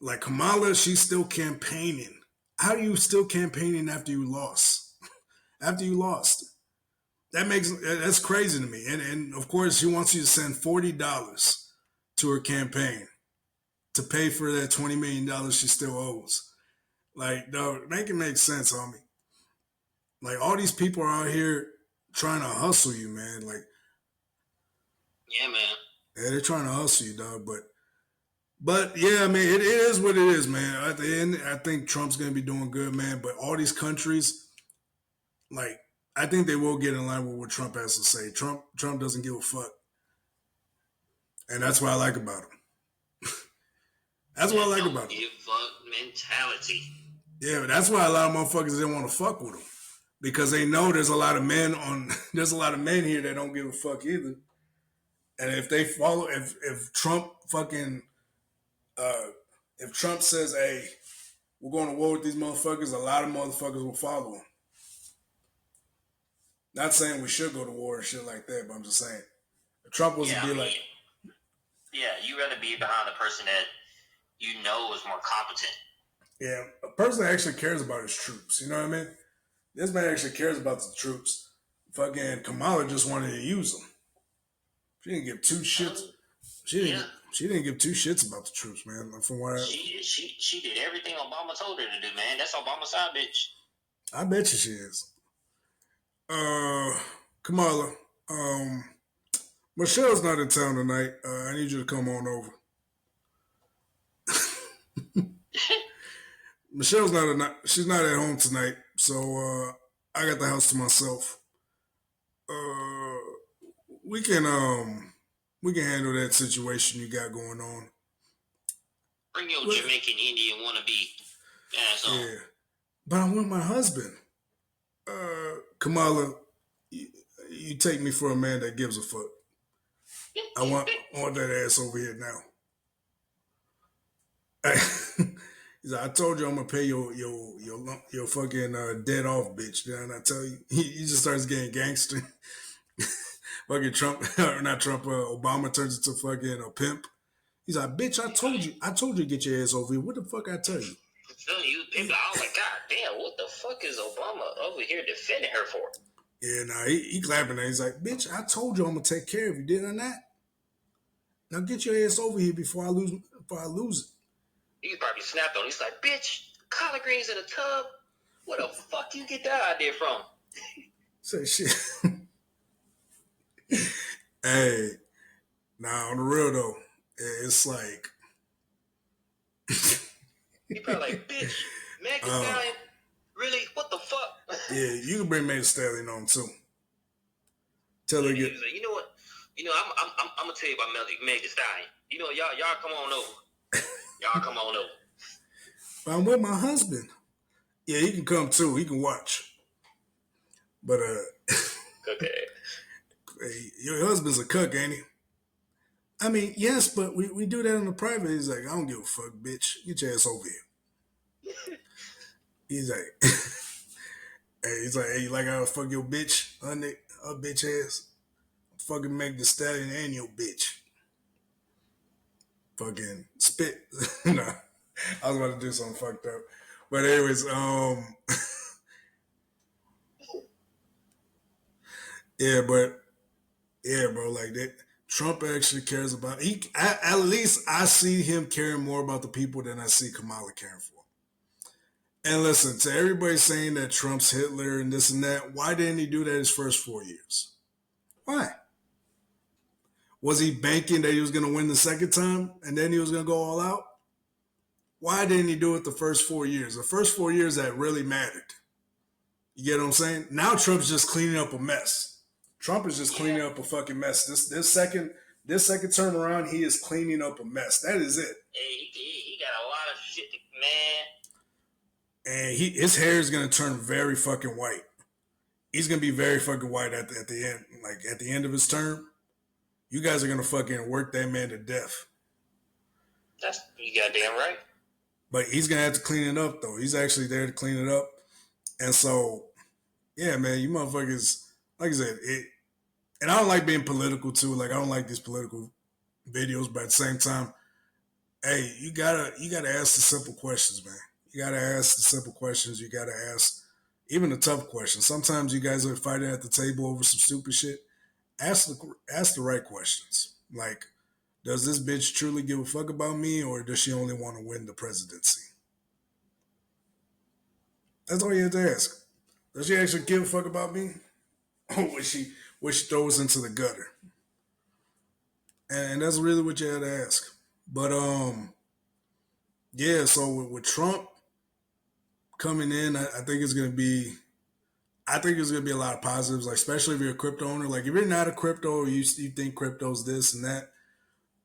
Like Kamala, she's still campaigning. How are you still campaigning after you lost? After you lost. That's crazy to me. And of course, she wants you to send $40 to her campaign to pay for that $20 million she still owes. Like, dog, make it make sense, homie. Like all these people are out here trying to hustle you, man. Like Yeah, man. yeah, they're trying to hustle you, dog. But yeah, I mean, it is what it is, man. At the end, I think Trump's gonna be doing good, man. But all these countries, like, I think they will get in line with what Trump has to say. Trump doesn't give a fuck, and that's what I like about him. That's what I like about him. Give fuck mentality. Yeah, but that's why a lot of motherfuckers didn't want to fuck with him because they know there's a lot of men on. There's a lot of men here that don't give a fuck either. And if they follow, if Trump fucking, if Trump says, "Hey, we're going to war with these motherfuckers," a lot of motherfuckers will follow him. Not saying we should go to war and shit like that, but I'm just saying if Trump was to be like, yeah, you rather be behind a person that you know is more competent. yeah, a person that actually cares about his troops. You know what I mean? This man actually cares about the troops. Fucking Kamala just wanted to use them. She didn't give two shits. She didn't give two shits about the troops, man. From what she did everything Obama told her to do, man. That's Obama's side bitch. I bet you she is. Kamala, Michelle's not in town tonight. I need you to come on over. Michelle's she's not at home tonight, so I got the house to myself. Uh, we can handle that situation you got going on. Bring your Jamaican Indian wannabe ass on. Yeah, but I want my husband. Kamala, you take me for a man that gives a fuck. I want that ass over here now. He's like, I told you I'm gonna pay your fucking dead off bitch. Didn't I tell you? He just starts getting gangster. Fucking Trump, or not Trump, Obama turns into fucking a pimp. He's like, bitch, I told you to get your ass over here. What the fuck I tell you? I'm telling you, people, I was like, God damn, what the fuck is Obama over here defending her for? Yeah, nah, he clapping that. He's like, bitch, I told you I'm gonna take care of you, didn't I not? Now get your ass over here before I lose it. He probably snapped on. He's like, bitch, collard greens in a tub. Where the fuck you get that idea from? Say shit. Hey, nah, on the real though, it's like he probably like, bitch, Meg Thee Stallion, really? What the fuck? Yeah, you can bring Meg Thee Stallion on too. Tell her get. Like, you know what? You know, I'm gonna tell you about Meg Thee Stallion. You know, y'all come on over. Y'all come on over. But I'm with my husband. Yeah, he can come too. He can watch. But Okay. Hey, your husband's a cook, ain't he? I mean, yes, but we do that in the private. He's like, I don't give a fuck, bitch. Get your ass over here. He's like, hey, you like how I fuck your bitch, her bitch ass? Fucking Meg Thee Stallion and your bitch. Fucking spit. Nah, I was about to do something fucked up. But anyways, yeah, bro, like that. Trump actually cares about. At least I see him caring more about the people than I see Kamala caring for. And listen, to everybody saying that Trump's Hitler and this and that, why didn't he do that his first 4 years? Why? Was he banking that he was going to win the second time and then he was going to go all out? Why didn't he do it the first 4 years? The first 4 years that really mattered. You get what I'm saying? Now Trump's just cleaning up a mess. Trump is just cleaning up a fucking mess. This second term around, he is cleaning up a mess. That is it. Hey, he got a lot of shit, man. And his hair is gonna turn very fucking white. He's gonna be very fucking white at the end, like at the end of his term. You guys are gonna fucking work that man to death. That's you goddamn right. But he's gonna have to clean it up though. He's actually there to clean it up. And so, yeah, man, you motherfuckers, like I said, and I don't like being political too. Like I don't like these political videos, but at the same time, hey, you gotta ask the simple questions, man. You gotta ask the simple questions. You gotta ask even the tough questions. Sometimes you guys are fighting at the table over some stupid shit. Ask the right questions. Like, does this bitch truly give a fuck about me, or does she only want to win the presidency? That's all you have to ask. Does she actually give a fuck about me? Or would she throw us into the gutter? And that's really what you had to ask. But yeah. So with Trump coming in, I think it's gonna be. I think there's gonna be a lot of positives, like especially if you're a crypto owner. Like if you're not a crypto, or you think crypto's this and that.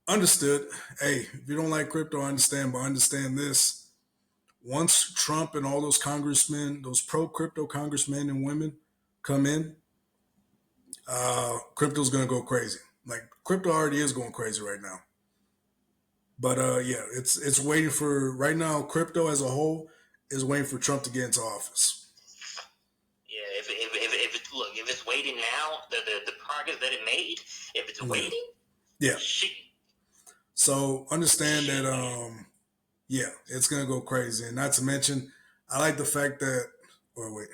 Understood. Hey, if you don't like crypto, I understand, but understand this. Once Trump and all those congressmen, those pro crypto congressmen and women come in, crypto's gonna go crazy. Like crypto already is going crazy right now. But yeah, it's waiting for right now. Crypto as a whole is waiting for Trump to get into office. Yeah, if it's waiting now, the progress that it made, if it's waiting, yeah. Shit. So understand that yeah, it's gonna go crazy, and not to mention, I like the fact that. Or wait,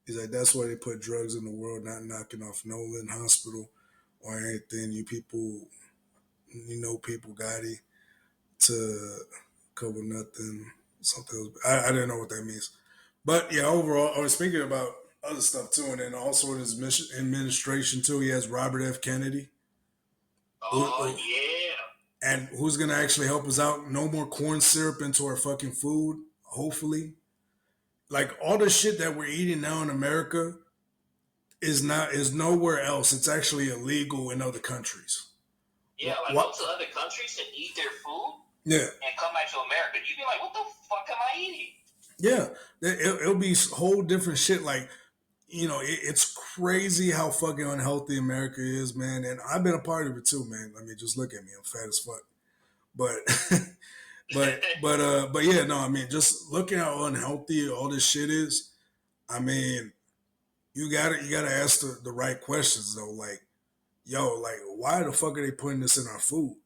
he's like that's why they put drugs in the world, not knocking off Nolan Hospital or anything. You people, people got it to cover nothing. Something else. I didn't know what that means, but yeah, overall, I was speaking about other stuff too, and then also in his administration too. He has Robert F. Kennedy. Oh yeah. And who's gonna actually help us out? No more corn syrup into our fucking food. Hopefully, like all the shit that we're eating now in America is nowhere else. It's actually illegal in other countries. Yeah, like go to other countries and eat their food. Yeah, and come back to America, you'd be like, "What the fuck am I eating?" Yeah, it'll be whole different shit. Like it's crazy how fucking unhealthy America is, man. And I've been a part of it too, man. I mean, just look at me. I'm fat as fuck. But but yeah, no, I mean, just looking how unhealthy all this shit is. I mean, you gotta ask the right questions though. Like, yo, like why the fuck are they putting this in our food?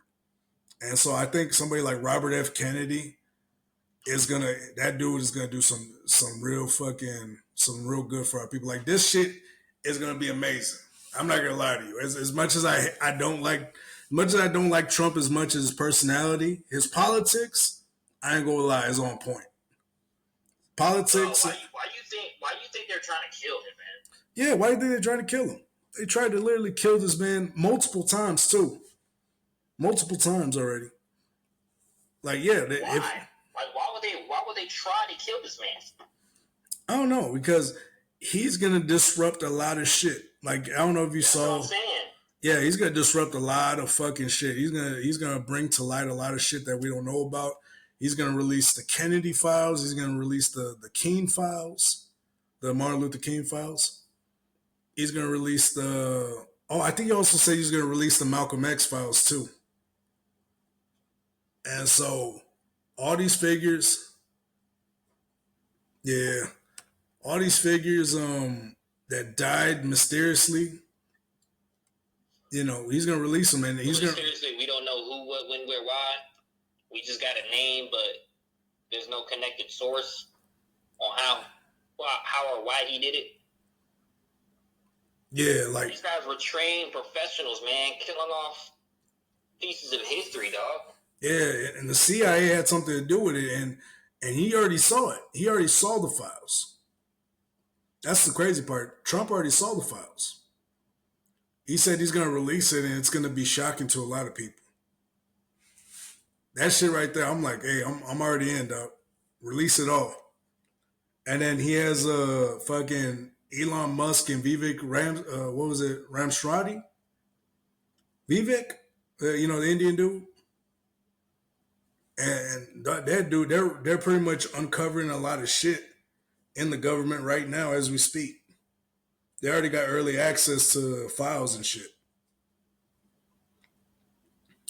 And so I think somebody like Robert F. Kennedy that dude is gonna do some real good for our people. Like this shit is gonna be amazing. I'm not gonna lie to you. As much as I don't like Trump as much as his personality, his politics, I ain't gonna lie, is on point. Politics. Why you think they're trying to kill him, man? Yeah, why do you think they're trying to kill him? They tried to literally kill this man multiple times too. Multiple times already. Like yeah, why? Why would they try to kill this man? I don't know, because he's gonna disrupt a lot of shit. Like I don't know if you saw. What I'm saying. Yeah, he's gonna disrupt a lot of fucking shit. He's gonna bring to light a lot of shit that we don't know about. He's gonna release the Kennedy files. He's gonna release the King files, the Martin Luther King files. He's gonna release the. Oh, I think he also said he's gonna release the Malcolm X files too. And so, all these figures, yeah, all these figures that died mysteriously, he's gonna release them, and he's gonna. Seriously, we don't know who, what, when, where, why. We just got a name, but there's no connected source on how or why he did it. Yeah, like these guys were trained professionals, man, killing off pieces of history, dog. Yeah, and the CIA had something to do with it, and he already saw it. He already saw the files. That's the crazy part. Trump already saw the files. He said he's going to release it, and it's going to be shocking to a lot of people. That shit right there, I'm like, hey, I'm already in, dog. Release it all. And then he has fucking Elon Musk and Vivek Ramshrati? Vivek? The Indian dude? And that dude, they're pretty much uncovering a lot of shit in the government right now as we speak. They already got early access to files and shit.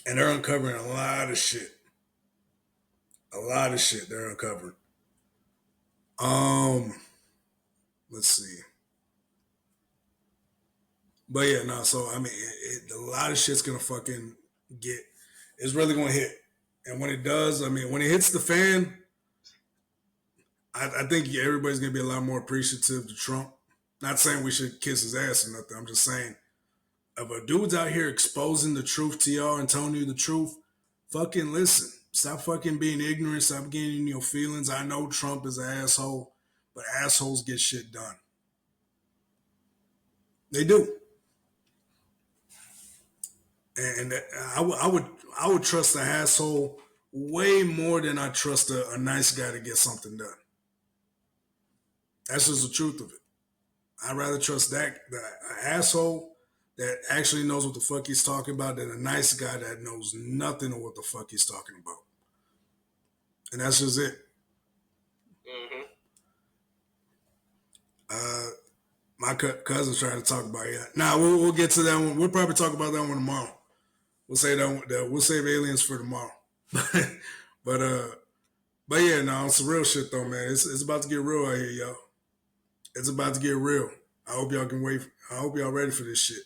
And they're uncovering a lot of shit. A lot of shit they're uncovering. Let's see. But yeah, no, so I mean, a lot of shit's gonna fucking it's really gonna hit. And when it does, I mean, when it hits the fan, I think everybody's gonna be a lot more appreciative to Trump. Not saying we should kiss his ass or nothing. I'm just saying, if a dude's out here exposing the truth to y'all and telling you the truth, fucking listen. Stop fucking being ignorant. Stop getting in your feelings. I know Trump is an asshole, but assholes get shit done. They do. And I would trust an asshole way more than I trust a nice guy to get something done. That's just the truth of it. I'd rather trust that the asshole that actually knows what the fuck he's talking about than a nice guy that knows nothing of what the fuck he's talking about. And that's just it. Mm-hmm. My cousin's trying to talk about it. Nah, we'll get to that one. We'll probably talk about that one tomorrow. We'll say that we'll save aliens for tomorrow. but but yeah, no, it's some real shit though, man. It's about to get real out here, y'all. It's about to get real. I hope y'all can wait. I hope y'all ready for this shit.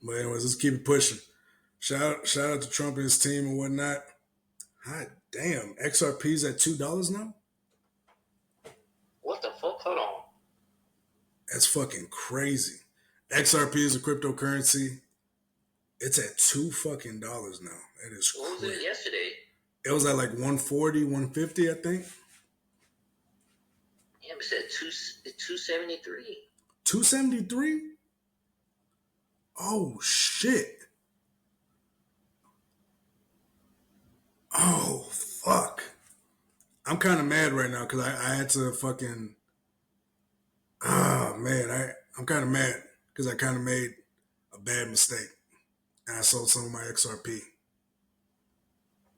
But anyways, let's keep it pushing. Shout out to Trump and his team and whatnot. God damn, XRP's at $2 now. What the fuck? Hold on. That's fucking crazy. XRP is a cryptocurrency. It's at $2 now. That is crazy. What was it yesterday? It was at like 140, 150, I think. Yeah, it said 273. 273? Oh shit. Oh fuck. I'm kind of mad right now because I had to fucking. Oh man, I'm kind of mad because I kind of made a bad mistake and I sold some of my XRP.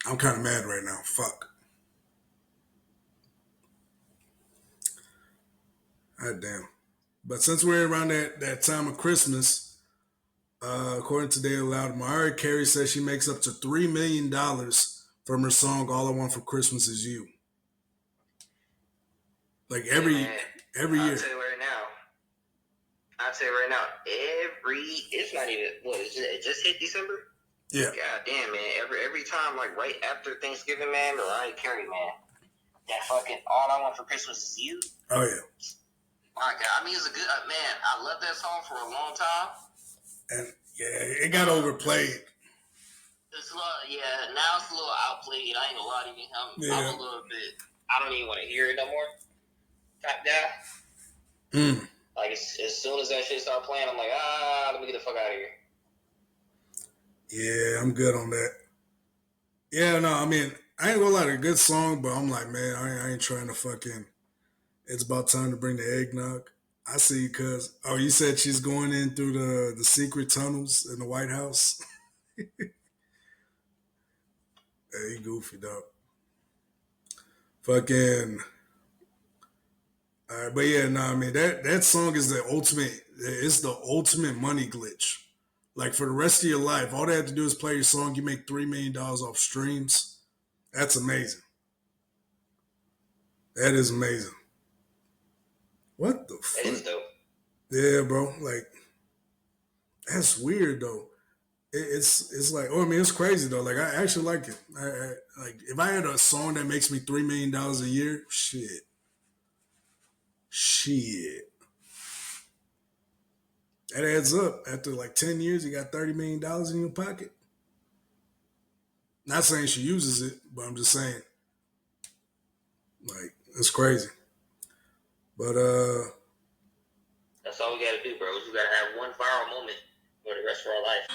I'm kind of mad right now. Fuck. God damn. But since we're around that time of Christmas, according to Daily Loud, Mariah Carey says she makes up to $3 million from her song "All I Want for Christmas Is You." Like every year. I'll tell you right now. It's not even what it just hit December. Yeah. God damn, man. Every time, like right after Thanksgiving, man, Mariah Carey, man. That fucking "All I Want for Christmas Is You." Oh yeah. My God, I mean, it's a good man. I love that song for a long time. And yeah, it got overplayed. It's now it's a little outplayed. I ain't gonna lie to you. I'm a little bit. I don't even want to hear it no more. Type guy. Like as soon as that shit start playing, I'm like, let me get the fuck out of here. Yeah, I'm good on that. Yeah, no, I mean, I ain't gonna lie, a good song, but I'm like, man, I ain't trying to fucking. It's about time to bring the eggnog. I see, cuz. Oh, you said she's going in through the secret tunnels in the White House? Hey, goofy, dog. Fucking. All right, but yeah, no, I mean, that song is the ultimate. It's the ultimate money glitch. Like, for the rest of your life, all they have to do is play your song. You make $3 million off streams. That's amazing. That is amazing. What the fuck? That is dope. Yeah, bro. Like, that's weird though. It's like, oh, I mean, it's crazy though. Like, I actually like it. Like, if I had a song that makes me $3 million a year, shit. That adds up. After like 10 years, you got $30 million in your pocket. Not saying she uses it, but I'm just saying, like, it's crazy. But that's all we gotta do, bro. We gotta have one viral moment for the rest of our life.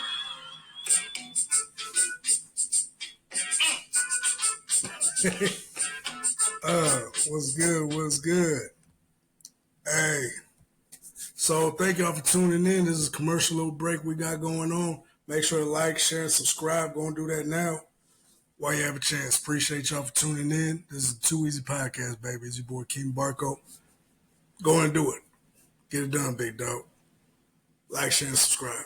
What's good? Hey. So thank y'all for tuning in. This is a commercial little break we got going on. Make sure to like, share, and subscribe. Go and do that now while you have a chance. Appreciate y'all for tuning in. This is the Too Easy Podcast, baby. It's your boy King Barco. Go and do it. Get it done, big dog. Like, share, and subscribe.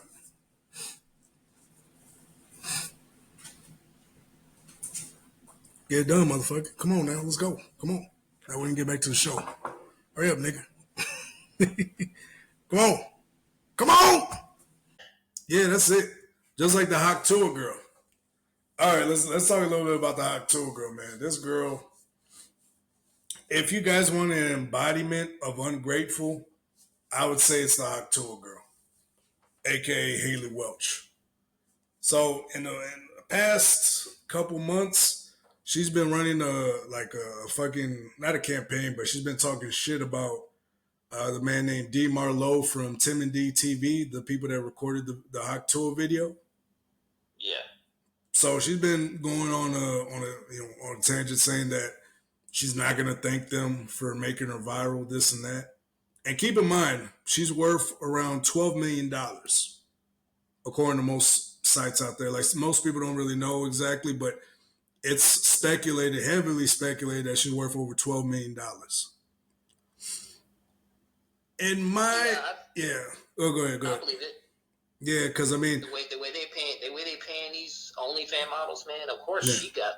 Get it done, motherfucker. Come on now. Let's go. Come on. Now we can get back to the show. Hurry up, nigga. Come on. Come on. Yeah, that's it. Just like the Hawk Tour girl. All right, let's talk a little bit about the Hawk Tour girl, man. This girl, if you guys want an embodiment of ungrateful, I would say it's the Hawk Tour girl, aka Haley Welch. So in the past couple months, she's been running a fucking, not a campaign, but she's been talking shit about The man named D. Marlowe from Tim and D TV, the people that recorded the Hot Tour video. Yeah. So she's been going on a tangent saying that she's not gonna thank them for making her viral, this and that. And keep in mind, she's worth around $12 million, according to most sites out there. Like most people don't really know exactly, but it's speculated, heavily speculated, that she's worth over $12 million. In my oh, go ahead. I believe it. Yeah, because I mean, the way they paying these OnlyFans models, man. Of course, she got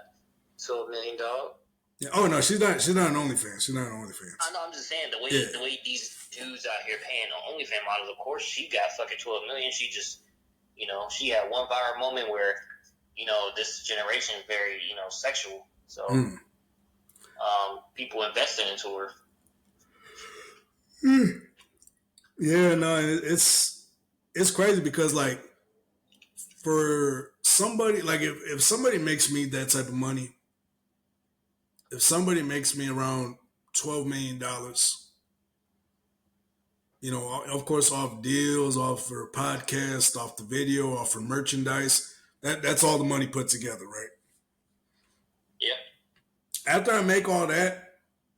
$12 million, dog. Yeah. Oh no, she's not an OnlyFans. She's not an OnlyFans. I know. I'm just saying the way these dudes out here paying OnlyFans models. Of course, she got fucking $12 million. She just, she had one viral moment where, this generation is very, sexual. So, people invested into her. Yeah, no, it's crazy because like for somebody like if somebody makes me that type of money, if somebody makes me around $12 million, of course off deals, off for podcast, off the video, off for merchandise, that's all the money put together, right? Yeah. After I make all that,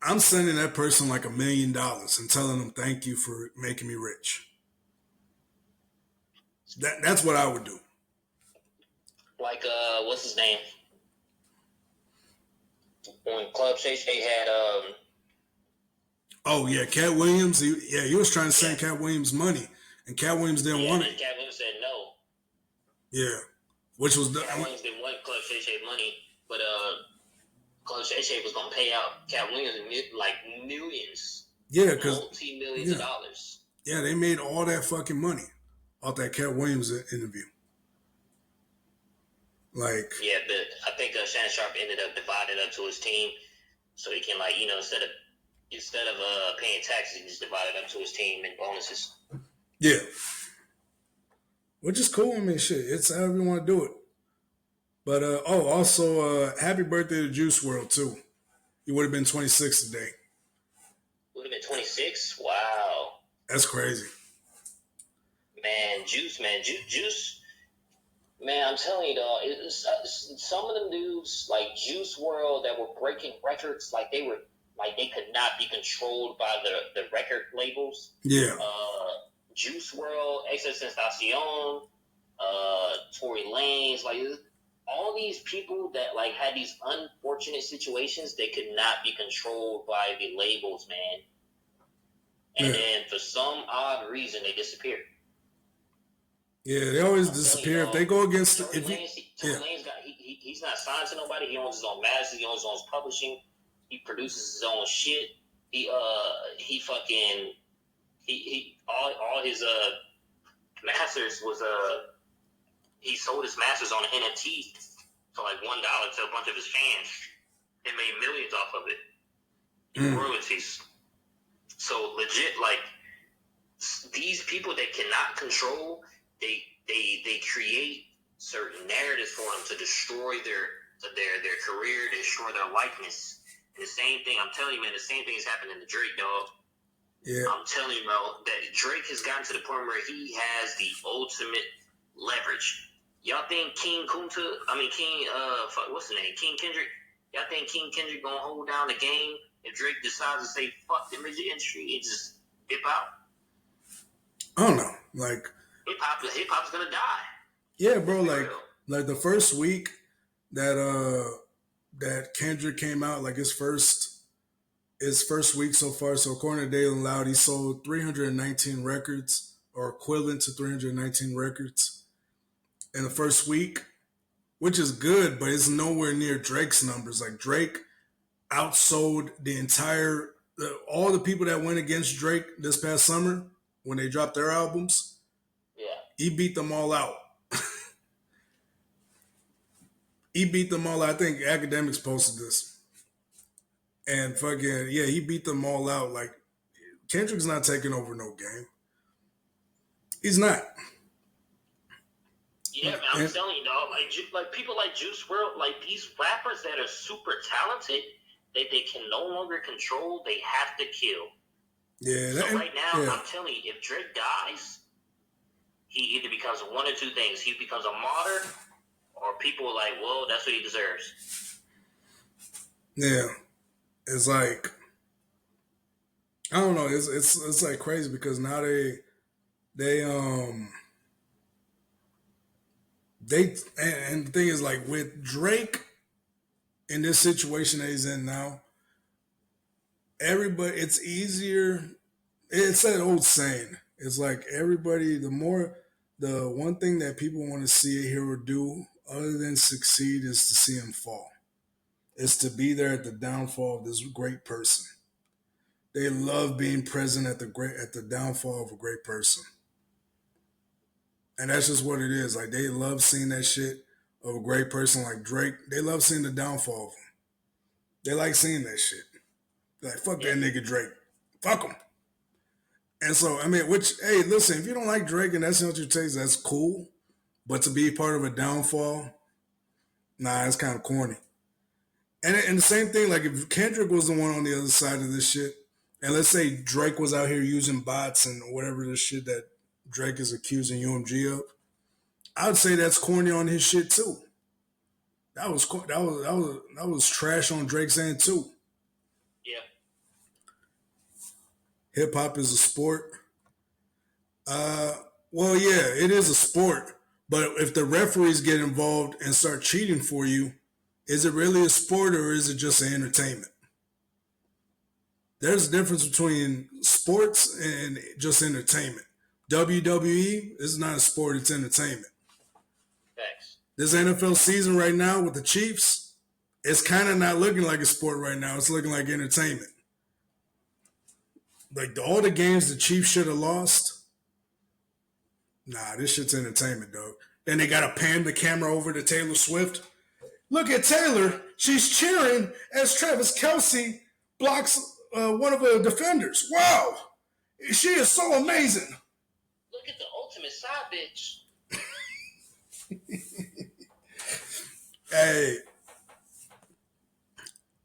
I'm sending that person like $1 million and telling them thank you for making me rich. That's what I would do. Like what's his name? When Club Shay Shay had oh yeah, Cat Williams. He was trying to send Cat Williams money, and Cat Williams didn't want it. Cat Williams said no. Yeah, which was Cat Williams didn't want Club Shay Shay money, but Club Shay Shay was gonna pay out Cat Williams like millions. Yeah, because multi-millions of dollars. Yeah, they made all that fucking money off that Cat Williams interview. Like, yeah, but I think Shannon Sharp ended up dividing up to his team, so he can instead of paying taxes, he just divided up to his team and bonuses. Yeah, which is cool. I mean, shit, it's however you want to do it. But also, happy birthday to Juice WRLD too. He would have been 26 today. Would have been 26? Wow, that's crazy. Man, Juice. Man, I'm telling you, dog, some of them dudes, like Juice WRLD, that were breaking records, like they could not be controlled by the record labels. Yeah. Juice WRLD, XXXTentacion, Tory Lanez, like all these people that like had these unfortunate situations, they could not be controlled by the labels, man. And then for some odd reason, they disappeared. Yeah, they always disappear if they go against. Tory Lanez he's not signed to nobody. He owns his own masters. He owns his own publishing. He produces his own shit. All his masters was he sold his masters on an NFT for like $1 to a bunch of his fans and made millions off of it. Royalties. So legit, like these people that cannot control. They create certain narratives for them to destroy their career, destroy their likeness. And the same thing, I'm telling you, man, the same thing is happening to Drake, dog. Yeah. I'm telling you, bro, that Drake has gotten to the point where he has the ultimate leverage. Y'all think King Kunta, what's his name? King Kendrick? Y'all think King Kendrick gonna hold down the game if Drake decides to say fuck the music industry and just hip hop? I don't know. Like hip hop's gonna die. Yeah, bro. Like the first week that Kendrick came out, like his first week so far. So according to Daily Loud, he sold 319 records, or equivalent to 319 records in the first week, which is good, but it's nowhere near Drake's numbers. Like Drake outsold all the people that went against Drake this past summer when they dropped their albums. He beat them all out. I think Academics posted this. And fucking, yeah, he beat them all out. Like, Kendrick's not taking over no game. He's not. Yeah, man, I'm telling you, dog. Like people like Juice WRLD, like these rappers that are super talented, that they can no longer control, they have to kill. Yeah. So right now, yeah. I'm telling you, if Drake dies, he either becomes one or two things. He becomes a martyr, or people are like, well, that's what he deserves. Yeah. It's like, I don't know. It's like crazy because now they they and the thing is like with Drake in this situation that he's in now, everybody it's easier. It's that old saying. It's like everybody. The one thing that people want to see a hero do, other than succeed, is to see him fall. It's to be there at the downfall of this great person. They love being present at the downfall of a great person. And that's just what it is. Like they love seeing that shit of a great person like Drake. They love seeing the downfall of him. They like seeing that shit. They're like, fuck that nigga Drake. Fuck him. And so, I mean, hey, listen, if you don't like Drake and that's not your taste, that's cool. But to be part of a downfall, nah, it's kind of corny. And the same thing, like if Kendrick was the one on the other side of this shit, and let's say Drake was out here using bots and whatever the shit that Drake is accusing UMG of, I would say that's corny on his shit too. That was trash on Drake's end too. Yeah. Hip hop is a sport. Well, yeah, it is a sport. But if the referees get involved and start cheating for you, is it really a sport or is it just an entertainment? There's a difference between sports and just entertainment. WWE is not a sport, it's entertainment. Thanks. This NFL season right now with the Chiefs, it's kind of not looking like a sport right now. It's looking like entertainment. Like all the games the Chiefs should have lost, nah, this shit's entertainment, dog. Then they gotta pan the camera over to Taylor Swift. Look at Taylor. She's cheering as Travis Kelce blocks one of the defenders. Wow. She is so amazing. Look at the ultimate side bitch. Hey.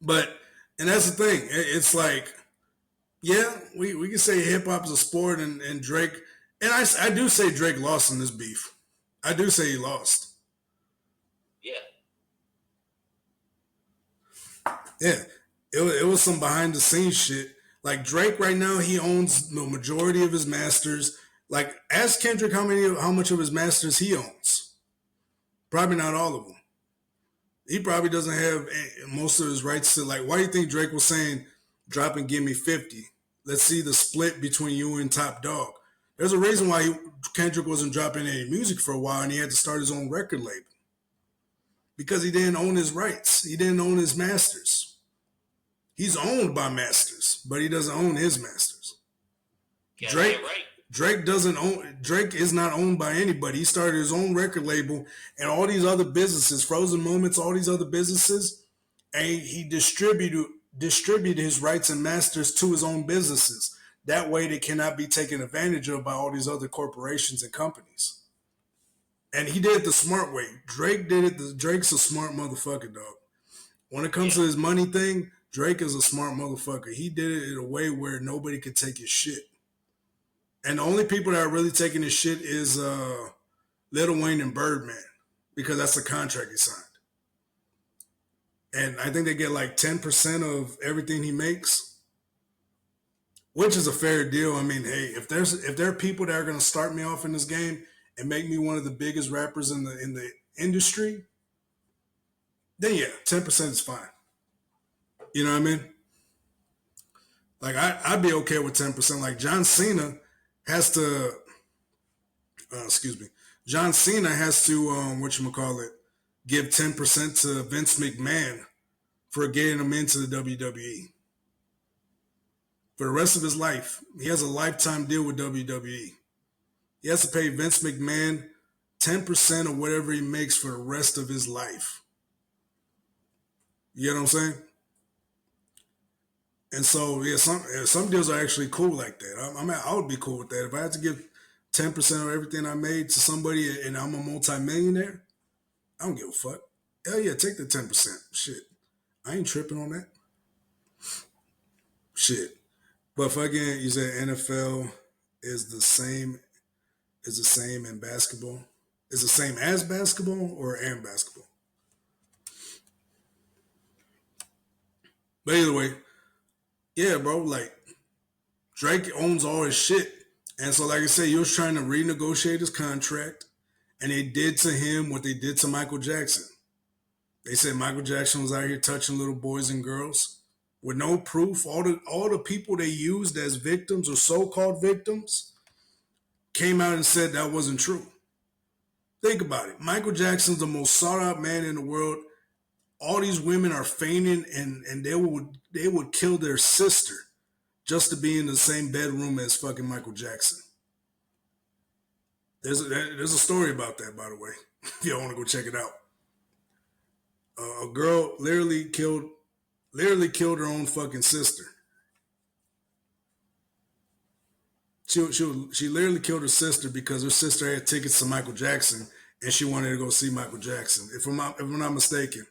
But, and that's the thing. It's like, yeah, we can say hip hop is a sport and Drake, and I do say Drake lost in this beef. I do say he lost. Yeah. Yeah. It was some behind the scenes shit. Like Drake right now, he owns the majority of his masters. Like ask Kendrick how much of his masters he owns. Probably not all of them. He probably doesn't have most of his rights to, like, why do you think Drake was saying drop and give me 50? Let's see the split between you and Top Dog. There's a reason why Kendrick wasn't dropping any music for a while and he had to start his own record label. Because he didn't own his rights. He didn't own his masters. He's owned by masters, but he doesn't own his masters. Yeah, Drake doesn't own. Drake is not owned by anybody. He started his own record label and all these other businesses, Frozen Moments, all these other businesses, and he distributed his rights and masters to his own businesses. That way, they cannot be taken advantage of by all these other corporations and companies. And he did it the smart way. Drake did it. Drake's a smart motherfucker, dog. When it comes to his money thing, Drake is a smart motherfucker. He did it in a way where nobody could take his shit. And the only people that are really taking his shit is Lil Wayne and Birdman, because that's the contract he signed. And I think they get like 10% of everything he makes, which is a fair deal. I mean, hey, if there are people that are going to start me off in this game and make me one of the biggest rappers in the industry, then yeah, 10% is fine. You know what I mean? Like I'd be okay with 10%. Like John Cena has to, John Cena has to, whatchamacallit, give 10% to Vince McMahon for getting him into the WWE. For the rest of his life, he has a lifetime deal with WWE. He has to pay Vince McMahon 10% of whatever he makes for the rest of his life. You know what I'm saying? And so, yeah, some deals are actually cool like that. I would be cool with that. If I had to give 10% of everything I made to somebody and I'm a multimillionaire, I don't give a fuck. Hell yeah, take the 10%. Shit. I ain't tripping on that. Shit. But fucking, you said NFL is the same in basketball. Is the same as basketball or and basketball? But either way, yeah, bro. Like Drake owns all his shit, and so like I said, he was trying to renegotiate his contract, and they did to him what they did to Michael Jackson. They said Michael Jackson was out here touching little boys and girls with no proof. All the people they used as victims or so-called victims came out and said that wasn't true. Think about it. Michael Jackson's the most sought-out man in the world. All these women are fainting, and they would kill their sister just to be in the same bedroom as fucking Michael Jackson. There's a story about that, by the way. If y'all want to go check it out. A girl literally killed her own fucking sister. She literally killed her sister because her sister had tickets to Michael Jackson and she wanted to go see Michael Jackson. If I'm not mistaken,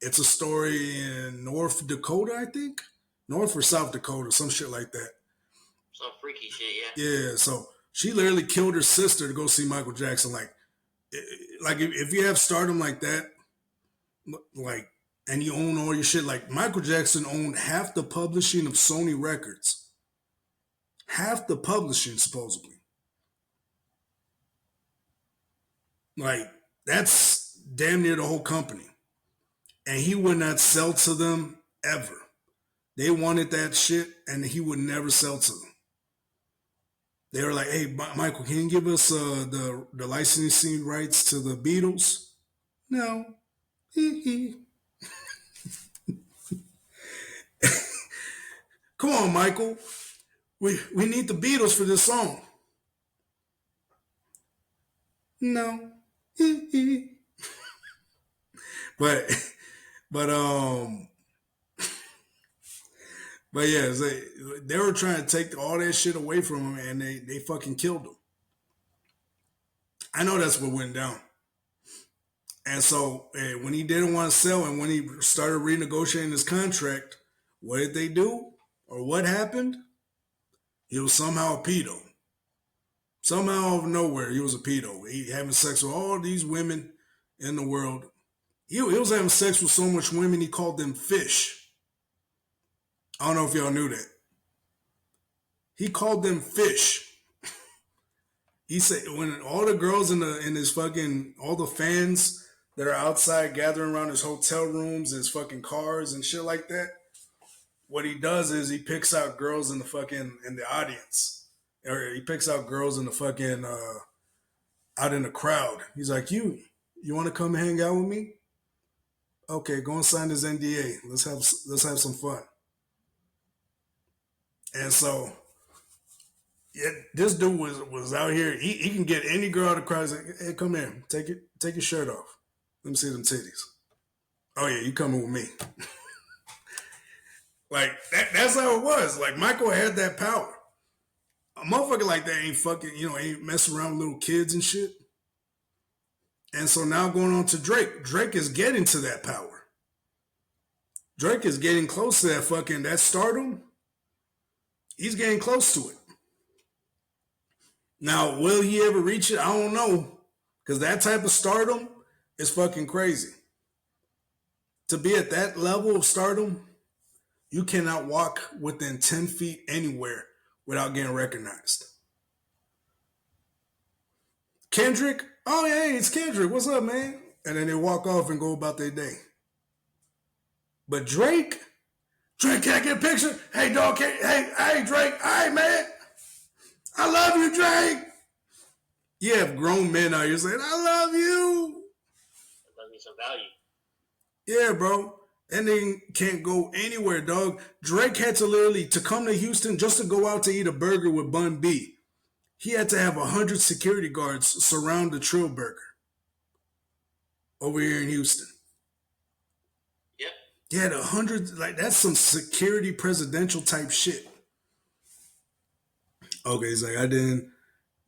it's a story in North Dakota, I think, North or South Dakota, some shit like that. Some freaky shit, yeah. Yeah, so she literally killed her sister to go see Michael Jackson. Like if you have stardom like that, like, and you own all your shit, like Michael Jackson owned half the publishing of Sony Records. Half the publishing, supposedly. Like, that's damn near the whole company. And he would not sell to them ever. They wanted that shit, and he would never sell to them. They were like, hey, Michael, can you give us the licensing rights to the Beatles? No. Come on, Michael. We need the Beatles for this song. No. but yeah, they were trying to take all that shit away from him, and they fucking killed him. I know that's what went down. And so when he didn't want to sell and when he started renegotiating his contract, what did they do? Or what happened? He was somehow a pedo. Somehow out of nowhere, he was a pedo. He having sex with all these women in the world. He was having sex with so much women, he called them fish. I don't know if y'all knew that. He called them fish. He said when all the girls in his fucking, all the fans that are outside gathering around his hotel rooms, his fucking cars and shit like that, what he does is he picks out girls in the audience. Or he picks out girls in the fucking, out in the crowd. He's like, you want to come hang out with me? Okay, go and sign this NDA. Let's have some fun. And so, yeah, this dude was out here. He can get any girl out of the crowd. He's like, hey, come here, take your shirt off. Let me see them titties. Oh yeah, you coming with me? Like that's how it was. Like Michael had that power. A motherfucker like that ain't fucking, ain't messing around with little kids and shit. And so now going on to Drake. Drake is getting to that power. Drake is getting close to that stardom. He's getting close to it. Now, will he ever reach it? I don't know. Because that type of stardom is fucking crazy. To be at that level of stardom, you cannot walk within 10 feet anywhere without getting recognized. Kendrick, oh yeah, it's Kendrick. What's up, man? And then they walk off and go about their day. But Drake can't get a picture. Hey, dog, hey, Drake, hey, man. I love you, Drake. You have grown men out here saying, I love you. I love you some value. Yeah, bro. And they can't go anywhere, dog. Drake had to come to Houston just to go out to eat a burger with Bun B. He had to have 100 security guards surround the Trill Burger over here in Houston. Yep. He had 100, like that's some security presidential type shit. Okay, he's like, then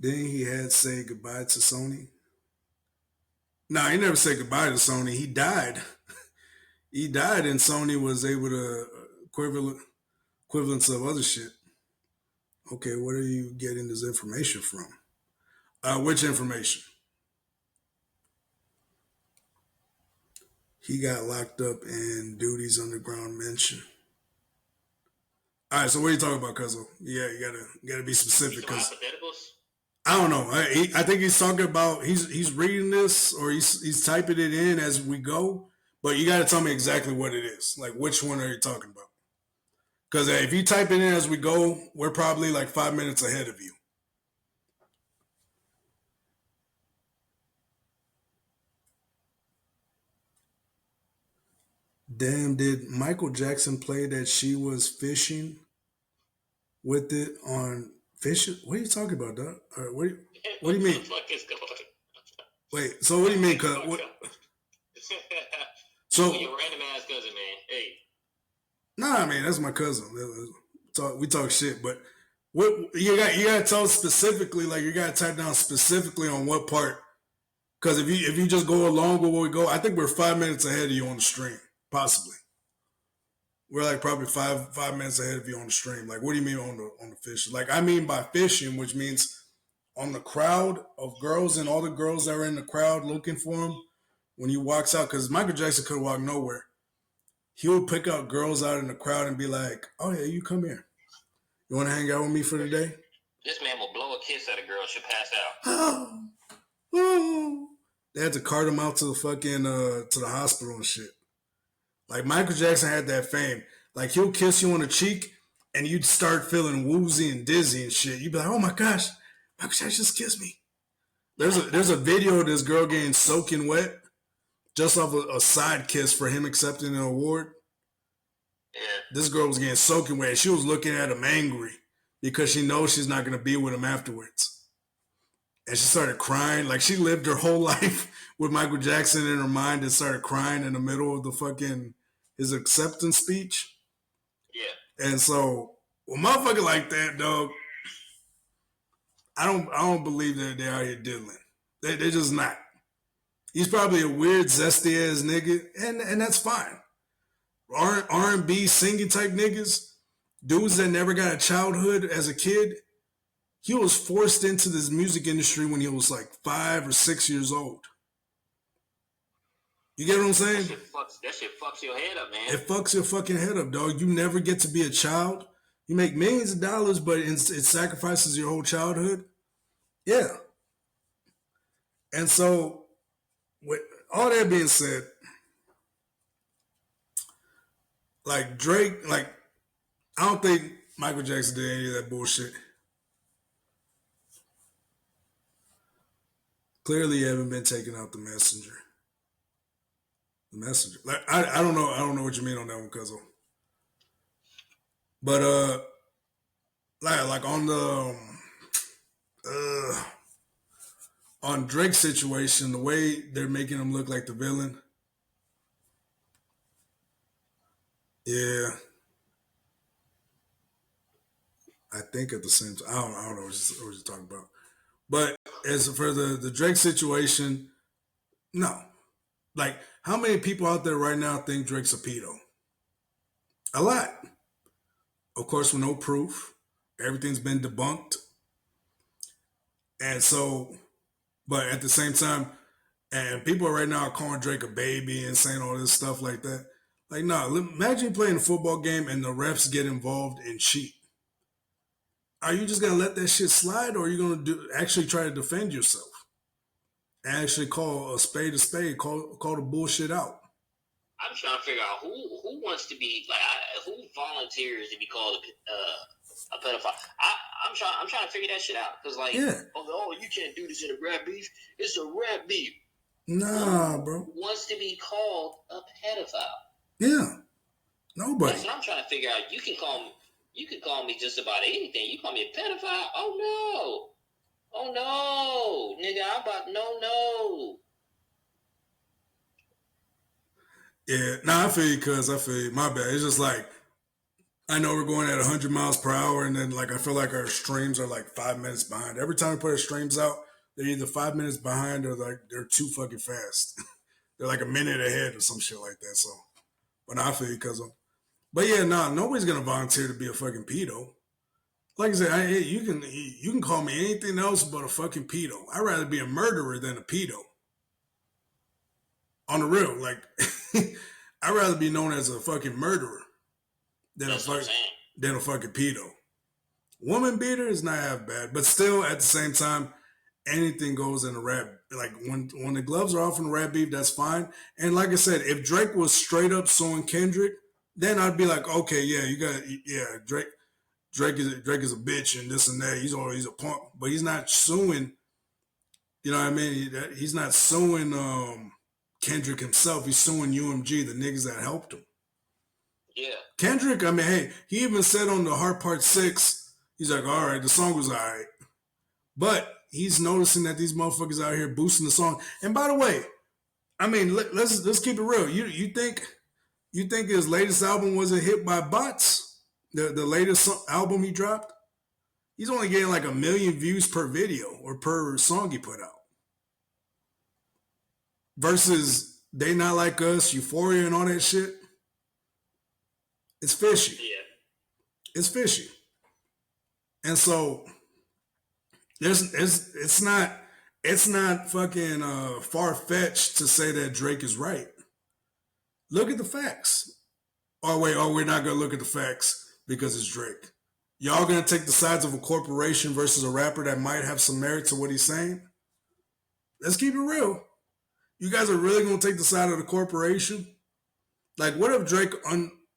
he had say goodbye to Sony. Nah, he never said goodbye to Sony. He died. He died and Sony was able to equivalence of other shit. Okay, where are you getting this information from? Which information? He got locked up in Duty's underground mansion. All right, so what are you talking about, Cuzzo? Yeah, you gotta be specific Some because hypotheticals. I don't know. I think he's talking about he's reading this or he's typing it in as we go. But you got to tell me exactly what it is. Like, which one are you talking about? Because if you type it in as we go, we're probably like 5 minutes ahead of you. Damn, did Michael Jackson play that she was fishing with it on fishing? What are you talking about, Doc? What do you mean? What the fuck is going? Wait, so what do you mean? What? So your random ass cousin, man. Hey. Nah, I mean that's my cousin. We talk shit, but what you got to tell specifically. Like you got to type down specifically on what part. Because if you just go along with what we go, I think we're 5 minutes ahead of you on the stream, possibly. We're like probably 5 minutes ahead of you on the stream. Like, what do you mean on the fishing? Like, I mean by fishing, which means on the crowd of girls and all the girls that are in the crowd looking for him when he walks out. Because Michael Jackson could walk nowhere. He would pick out girls out in the crowd and be like, "Oh yeah, you come here. You want to hang out with me for the day?" This man will blow a kiss at a girl, she'll pass out. Oh, oh. They had to cart him out to the fucking to the hospital and shit. Like Michael Jackson had that fame. Like he'll kiss you on the cheek and you'd start feeling woozy and dizzy and shit. You'd be like, "Oh my gosh, Michael Jackson just kissed me." There's a video of this girl getting soaking wet just off a side kiss for him accepting an award. Yeah. This girl was getting soaking wet. She was looking at him angry because she knows she's not going to be with him afterwards. And she started crying. Like she lived her whole life with Michael Jackson in her mind and started crying in the middle of the fucking his acceptance speech. Yeah. And so, well, motherfucker like that, dog, I don't believe that they're out here diddling. They're just not. He's probably a weird, zesty ass nigga, and that's fine. R&B singing type niggas, dudes that never got a childhood as a kid. He was forced into this music industry when he was like 5 or 6 years old. You get what I'm saying? That shit fucks your head up, man. It fucks your fucking head up, dog. You never get to be a child. You make millions of dollars, but it sacrifices your whole childhood. Yeah. And so, with all that being said, like Drake, like I don't think Michael Jackson did any of that bullshit. Clearly, you haven't been taking out the messenger. The messenger. Like I don't know. I don't know what you mean on that one, Cuzzo. But like on the on Drake's situation, the way they're making him look like the villain. Yeah. I think at the same time, I don't know what you're talking about. But as for the Drake situation, no. Like, how many people out there right now think Drake's a pedo? A lot. Of course, with no proof. Everything's been debunked. And so, but at the same time, and people right now are calling Drake a baby and saying all this stuff like that. Like, no, imagine playing a football game and the refs get involved and cheat. Are you just gonna let that shit slide, or are you gonna actually try to defend yourself? And actually call a spade, call the bullshit out. I'm trying to figure out who wants to be like who volunteers to be called a pedophile. I'm trying to figure that shit out because like oh you can't do this in a rap beef. It's a rap beef. Nah, bro. Who wants to be called a pedophile? Yeah, nobody. That's what I'm trying to figure out. You can call me just about anything. You call me a pedophile? Oh no, nigga! I'm about no. Yeah, nah, I feel you, cuz I feel you. My bad. It's just like, I know we're going at 100 miles per hour, and then like I feel like our streams are like 5 minutes behind. Every time we put our streams out, they're either 5 minutes behind or like they're too fucking fast. They're like a minute ahead or some shit like that. So, but nah, I feel you, cuz. But yeah, nah, nobody's gonna volunteer to be a fucking pedo. like I said, you can call me anything else but a fucking pedo. I'd rather be a murderer than a pedo. On the real, like I'd rather be known as a fucking murderer than than a fucking pedo. Woman beater is not half bad, but still at the same time, anything goes in a rap. Like when the gloves are off in the rap beef, that's fine. And like I said, if Drake was straight up suing Kendrick, then I'd be like, okay, yeah, Drake is a bitch and this and that. He's a punk, but he's not suing. You know what I mean? He's not suing Kendrick himself. He's suing UMG, the niggas that helped him. Yeah. Kendrick, I mean, hey, he even said on the Heart Part 6, he's like, all right, the song was all right. But he's noticing that these motherfuckers out here boosting the song. And by the way, I mean, let's keep it real. You think his latest album was a hit by bots? The latest album he dropped? He's only getting like 1 million views per video or per song he put out. Versus They Not Like Us, Euphoria, and all that shit. It's fishy. Yeah. It's fishy. And so it's not fucking far-fetched to say that Drake is right. Look at the facts. We're not gonna look at the facts because it's Drake. Y'all gonna take the sides of a corporation versus a rapper that might have some merit to what he's saying? Let's keep it real. You guys are really gonna take the side of the corporation? Like, what if Drake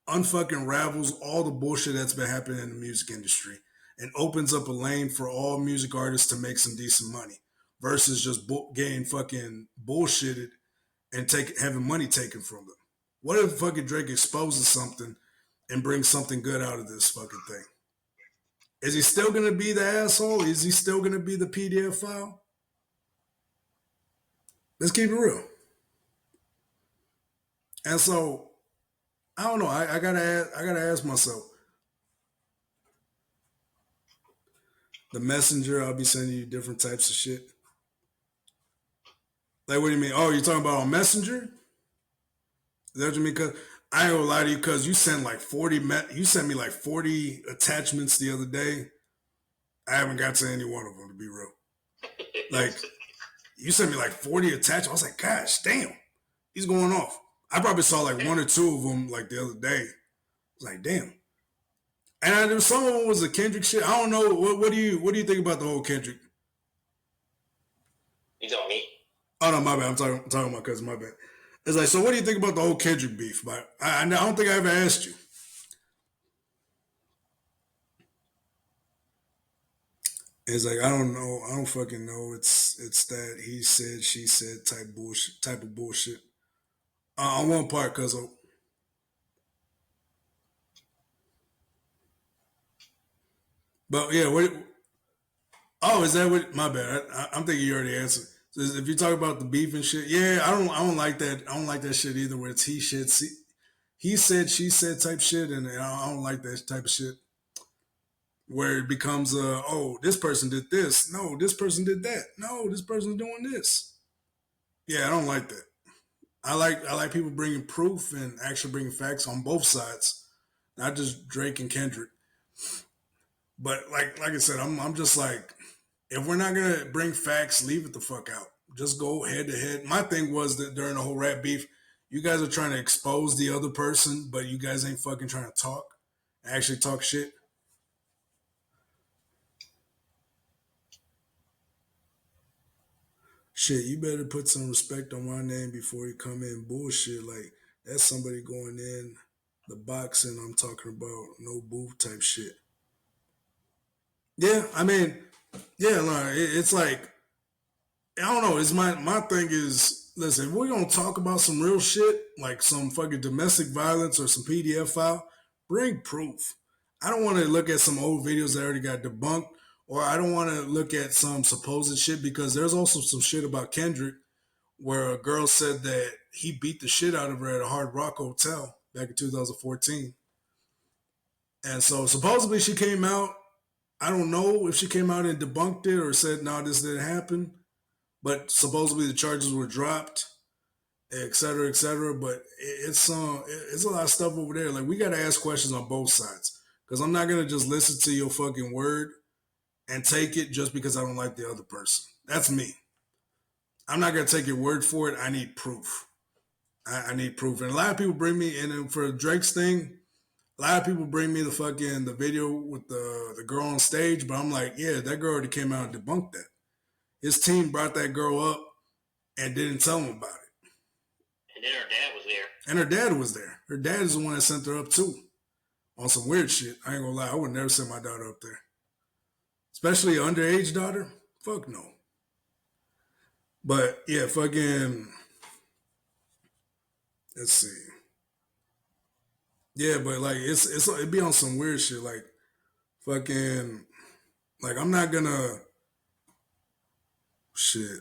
unfucking ravels all the bullshit that's been happening in the music industry and opens up a lane for all music artists to make some decent money versus just getting fucking bullshitted and having money taken from them? What if fucking Drake exposes something and brings something good out of this fucking thing? Is he still going to be the asshole? Is he still going to be the PDF file? Let's keep it real. And so, I don't know. I gotta ask myself. The messenger, I'll be sending you different types of shit. Like, what do you mean? Oh, you're talking about on Messenger? Is that what you mean? Cause I ain't gonna lie to you, cause you sent like 40. You sent me like 40 attachments the other day. I haven't got to any one of them, to be real. Like, you sent me like 40 attachments. I was like, gosh, damn, he's going off. I probably saw like 1 or 2 of them like the other day. I was like, damn. And some of them was the Kendrick shit. I don't know. What do you think about the whole Kendrick? You tell me. Oh no, my bad. I'm talking about my cousin. My bad. It's like, so what do you think about the whole Kendrick beef? But I don't think I ever asked you. It's like, I don't know. I don't fucking know. It's that he said, she said type of bullshit. On one part, cuz. But yeah, is that what? My bad. I'm thinking you already answered. So if you talk about the beef and shit, yeah, I don't like that. I don't like that shit either. Where it's he said, she said type shit, and I don't like that type of shit. Where it becomes oh, this person did this. No, this person did that. No, this person's doing this. Yeah, I don't like that. I like people bringing proof and actually bringing facts on both sides, not just Drake and Kendrick. But like I said, I'm just like, if we're not gonna bring facts, leave it the fuck out. Just go head to head. My thing was that during the whole rap beef, you guys are trying to expose the other person, but you guys ain't fucking trying to actually talk shit. Shit, you better put some respect on my name before you come in bullshit. Like, that's somebody going in the boxing I'm talking about, no booth type shit. Yeah, I mean, yeah, like, it's like, I don't know. It's my thing is, listen, if we're gonna talk about some real shit, like some fucking domestic violence or some PDF file, bring proof. I don't want to look at some old videos that already got debunked, or I don't want to look at some supposed shit, because there's also some shit about Kendrick where a girl said that he beat the shit out of her at a Hard Rock hotel back in 2014. And so supposedly she came out. I don't know if she came out and debunked it or said, no, this didn't happen. But supposedly the charges were dropped, et cetera, et cetera. But it's a lot of stuff over there. Like, we got to ask questions on both sides. Because I'm not gonna just listen to your fucking word and take it just because I don't like the other person. That's me. I'm not gonna take your word for it. I need proof. I need proof. And a lot of people bring me, and for Drake's thing, a lot of people bring me the video with the girl on stage, but I'm like, yeah, that girl already came out and debunked that. His team brought that girl up and didn't tell him about it. And then her dad was there. And her dad was there. Her dad is the one that sent her up too. On some weird shit. I ain't gonna lie, I would never send my daughter up there. Especially an underage daughter. Fuck no. But yeah, fucking. Let's see. Yeah, but like it'd be on some weird shit. Like fucking. Like I'm not gonna. Shit.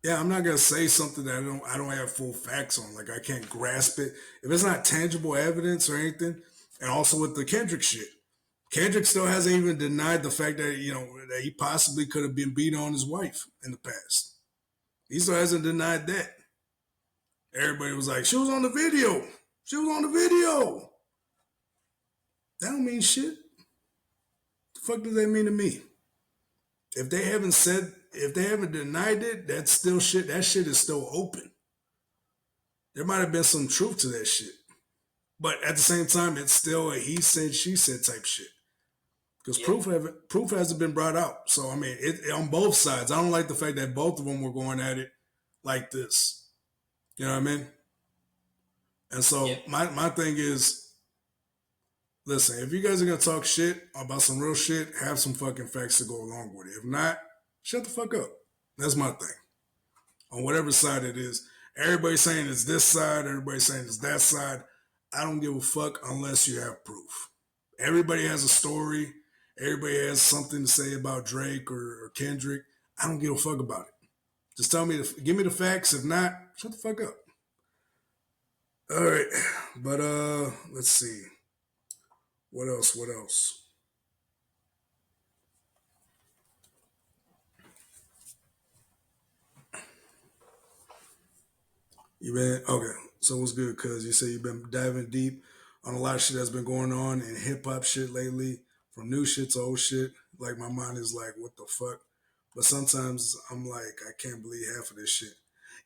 Yeah, I'm not gonna say something that I don't have full facts on. Like I can't grasp it if it's not tangible evidence or anything. And also with the Kendrick shit, Kendrick still hasn't even denied the fact that that he possibly could have been beating on his wife in the past. He still hasn't denied that. Everybody was like, "She was on the video. She was on the video." That don't mean shit. The fuck does that mean to me? If they haven't denied it, that's still shit. That shit is still open. There might have been some truth to that shit. But at the same time, it's still a he said, she said type shit. Because proof hasn't been brought out. So, I mean, on both sides. I don't like the fact that both of them were going at it like this. You know what I mean? And so my thing is, listen, if you guys are going to talk shit about some real shit, have some fucking facts to go along with it. If not, shut the fuck up. That's my thing. On whatever side it is. Everybody's saying it's this side. Everybody's saying it's that side. I don't give a fuck unless you have proof. Everybody has a story. Everybody has something to say about Drake or Kendrick. I don't give a fuck about it. Just give me the facts. If not, shut the fuck up. All right. But let's see. What else? You been okay? So what's good? Cause you say you've been diving deep on a lot of shit that's been going on in hip hop shit lately, from new shit to old shit. Like my mind is like, what the fuck? But sometimes I'm like, I can't believe half of this shit.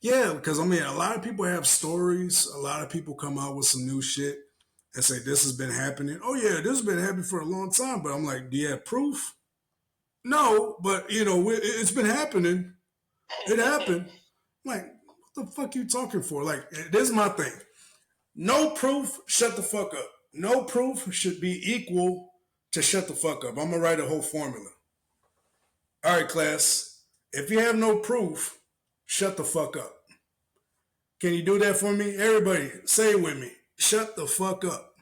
Yeah, because I mean, a lot of people have stories. A lot of people come out with some new shit and say this has been happening. Oh yeah, this has been happening for a long time. But I'm like, do you have proof? No, but it's been happening. It happened. I'm like, what the fuck you talking for? Like, this is my thing. No proof, shut the fuck up. No proof should be equal to shut the fuck up. I'm gonna write a whole formula. All right, class. If you have no proof, shut the fuck up. Can you do that for me? Everybody, say it with me. Shut the fuck up.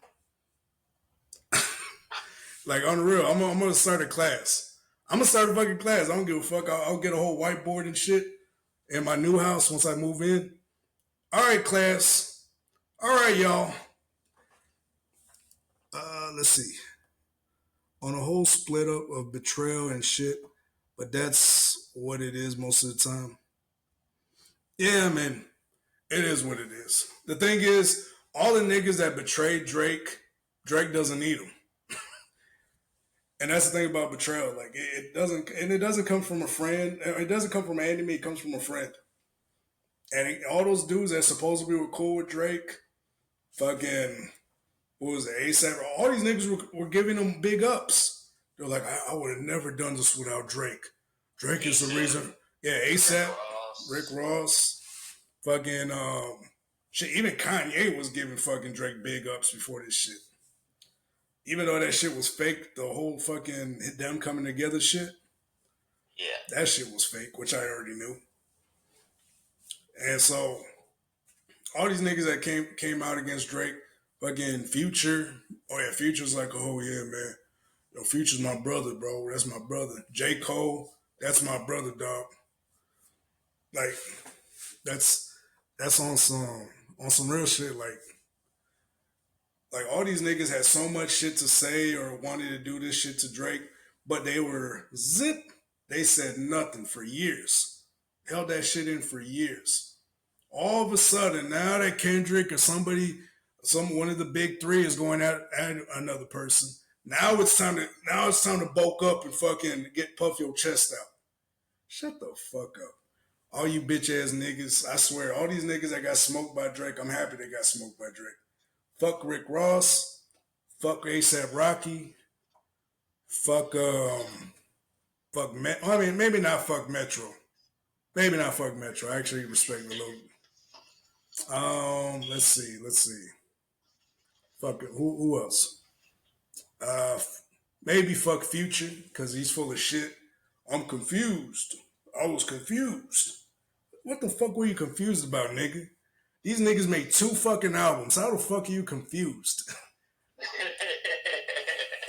Like, on the real, I'm gonna start a class. I'm gonna start a fucking class. I don't give a fuck. I'll get a whole whiteboard and shit in my new house once I move in. All right, class. All right, y'all. Let's see. On a whole split up of betrayal and shit, but that's what it is most of the time. Yeah, man. It is what it is. The thing is, all the niggas that betrayed Drake, Drake doesn't need them. And that's the thing about betrayal. Like it doesn't come from a friend. It doesn't come from an enemy. It comes from a friend. And all those dudes that supposedly were cool with Drake, fucking, what was it, ASAP? All these niggas were giving them big ups. They're like, I would have never done this without Drake. Drake is the reason. Yeah, ASAP, Rick Ross, fucking, shit. Even Kanye was giving fucking Drake big ups before this shit. Even though that shit was fake, the whole fucking them coming together shit. Yeah, that shit was fake, which I already knew. And so all these niggas that came out against Drake, fucking Future. Oh yeah, Future's like, oh yeah, man. Future's my brother, bro. That's my brother. J. Cole, that's my brother, dog. Like, that's on some real shit. Like all these niggas had so much shit to say or wanted to do this shit to Drake, but they were zip. They said nothing for years. Held that shit in for years. All of a sudden, now that Kendrick or somebody one of the big three is going at another person. Now it's time to bulk up and fucking puff your chest out. Shut the fuck up. All you bitch ass niggas, I swear, all these niggas that got smoked by Drake, I'm happy they got smoked by Drake. Fuck Rick Ross, fuck ASAP Rocky, fuck I mean, maybe not fuck Metro. Maybe not fuck Metro. I actually respect the logo. Let's see. Fuck it. Who else? Maybe fuck Future because he's full of shit. I'm confused. I was confused. What the fuck were you confused about, nigga? These niggas made 2 fucking albums. How the fuck are you confused?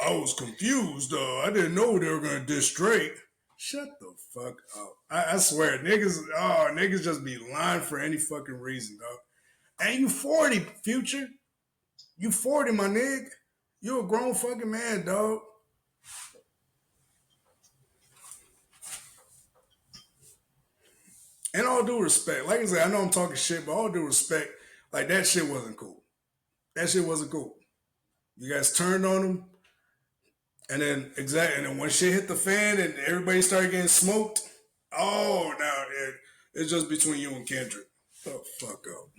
I was confused. I didn't know they were gonna diss Drake. Shut the fuck up. I swear, niggas just be lying for any fucking reason, dog. And you 40, Future. You 40, my nigga. You a grown fucking man, dog. And all due respect, like I said, I know I'm talking shit, but all due respect, like that shit wasn't cool. That shit wasn't cool. You guys turned on him, and then when shit hit the fan and everybody started getting smoked, oh, now it's just between you and Kendrick. Oh, fuck up.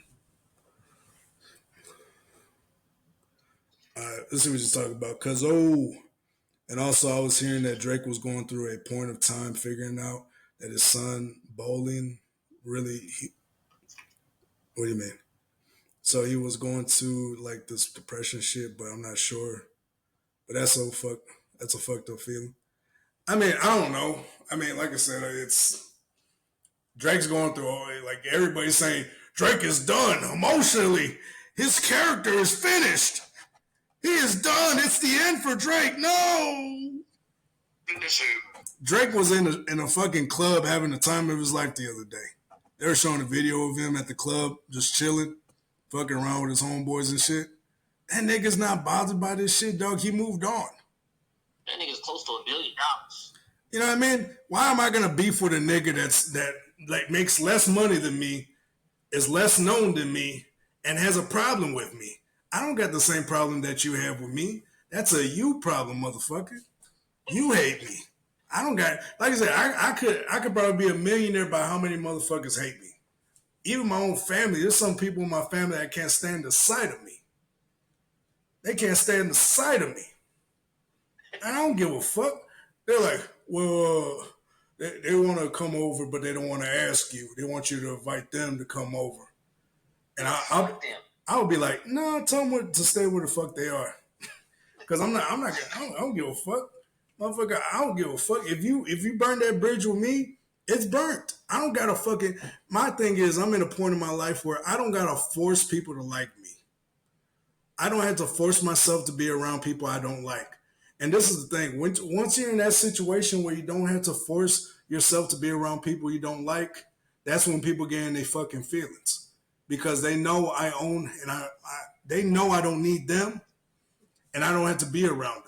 All right, let's see what you're talking about. And also I was hearing that Drake was going through a point of time figuring out that his son bowling really. What do you mean? So he was going to like this depression shit, but I'm not sure. But that's a fucked up feeling. I mean, I don't know. I mean, like I said, it's Drake's going through like everybody's saying Drake is done emotionally. His character is finished. He is done. It's the end for Drake. No. Drake was in a fucking club having the time of his life the other day. They were showing a video of him at the club just chilling, fucking around with his homeboys and shit. That nigga's not bothered by this shit, dog. He moved on. That nigga's close to $1 billion. You know what I mean? Why am I gonna beef with a nigga that like makes less money than me, is less known than me, and has a problem with me? I don't got the same problem that you have with me. That's a you problem, motherfucker. You hate me. I don't got, like I said, I could probably be a millionaire by how many motherfuckers hate me. Even my own family. There's some people in my family that can't stand the sight of me. They can't stand the sight of me. I don't give a fuck. They're like, well, they want to come over, but they don't want to ask you. They want you to invite them to come over. And I would be like, no, tell them to stay where the fuck they are. Because I don't give a fuck. Motherfucker, I don't give a fuck. If you burn that bridge with me, it's burnt. I don't gotta fucking, my thing is I'm in a point in my life where I don't gotta force people to like me. I don't have to force myself to be around people I don't like. And this is the thing. Once you're in that situation where you don't have to force yourself to be around people you don't like, that's when people get in their fucking feelings. Because they know I own, and they know I don't need them, and I don't have to be around them.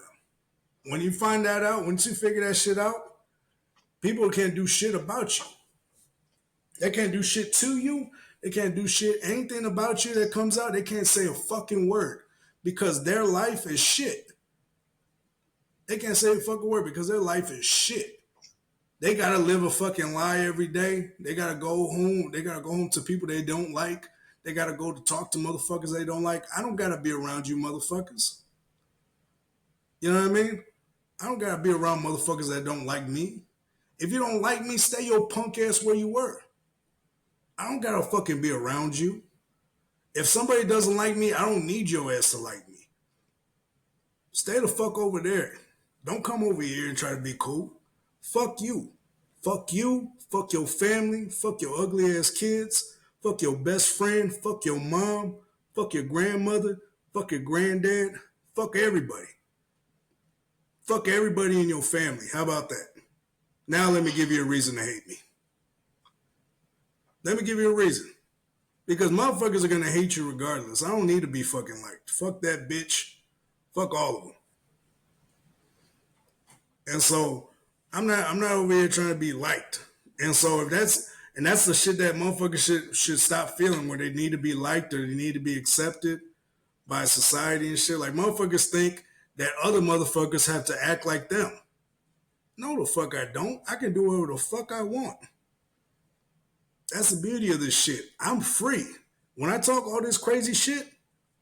When you find that out, once you figure that shit out, people can't do shit about you. They can't do shit to you. They can't do shit, anything about you that comes out, they can't say a fucking word because their life is shit. They can't say a fucking word because their life is shit. They gotta live a fucking lie every day. They gotta go home. They gotta go home to people they don't like. They gotta go to talk to motherfuckers they don't like. I don't gotta be around you motherfuckers. You know what I mean? I don't gotta be around motherfuckers that don't like me. If you don't like me, stay your punk ass where you were. I don't gotta fucking be around you. If somebody doesn't like me, I don't need your ass to like me. Stay the fuck over there. Don't come over here and try to be cool. Fuck you. Fuck you. Fuck your family. Fuck your ugly ass kids. Fuck your best friend. Fuck your mom. Fuck your grandmother. Fuck your granddad. Fuck everybody. Fuck everybody in your family. How about that? Now let me give you a reason to hate me. Let me give you a reason. Because motherfuckers are going to hate you regardless. I don't need to be fucking liked. Fuck that bitch. Fuck all of them. And so I'm not over here trying to be liked. And so that's the shit that motherfuckers should stop feeling, where they need to be liked or they need to be accepted by society and shit. Like motherfuckers think that other motherfuckers have to act like them. No, the fuck I don't. I can do whatever the fuck I want. That's the beauty of this shit. I'm free. When I talk all this crazy shit,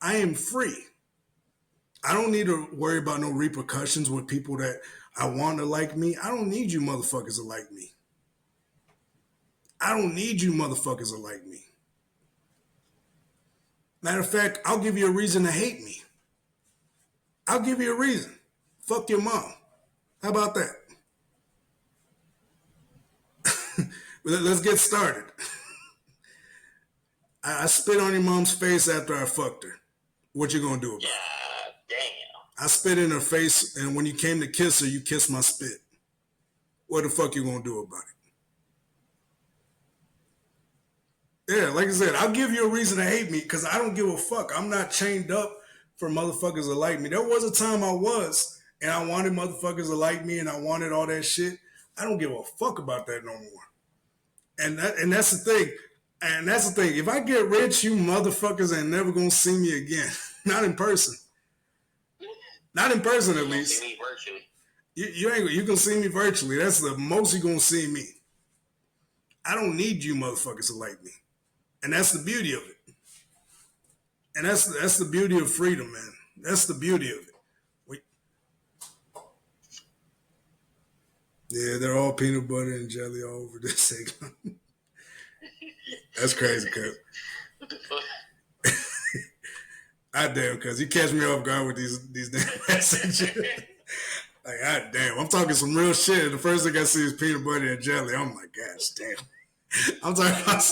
I am free. I don't need to worry about no repercussions with people that I want to like me. I don't need you motherfuckers to like me. I don't need you motherfuckers to like me. Matter of fact, I'll give you a reason to hate me. I'll give you a reason. Fuck your mom. How about that? Let's get started. I spit on your mom's face after I fucked her. What you gonna do about it? Damn. I spit in her face, and when you came to kiss her, you kissed my spit. What the fuck you gonna do about it? Yeah, like I said, I'll give you a reason to hate me because I don't give a fuck. I'm not chained up for motherfuckers to like me. There was a time I was, and I wanted motherfuckers to like me, and I wanted all that shit. I don't give a fuck about that no more. And that's the thing. And that's the thing. If I get rich, you motherfuckers ain't never gonna see me again. Not in person. Not in person, at least. See me virtually. You can see me virtually. That's the most you gonna see me. I don't need you motherfuckers to like me. And that's the beauty of it. And that's the beauty of freedom, man. That's the beauty of it. Yeah, they're all peanut butter and jelly all over this segment. That's crazy, cuz. What the fuck? God damn, cuz you catch me off guard with these damn messages. Like, god damn, I'm talking some real shit. And the first thing I see is peanut butter and jelly. I'm like, gosh damn. I'm talking about.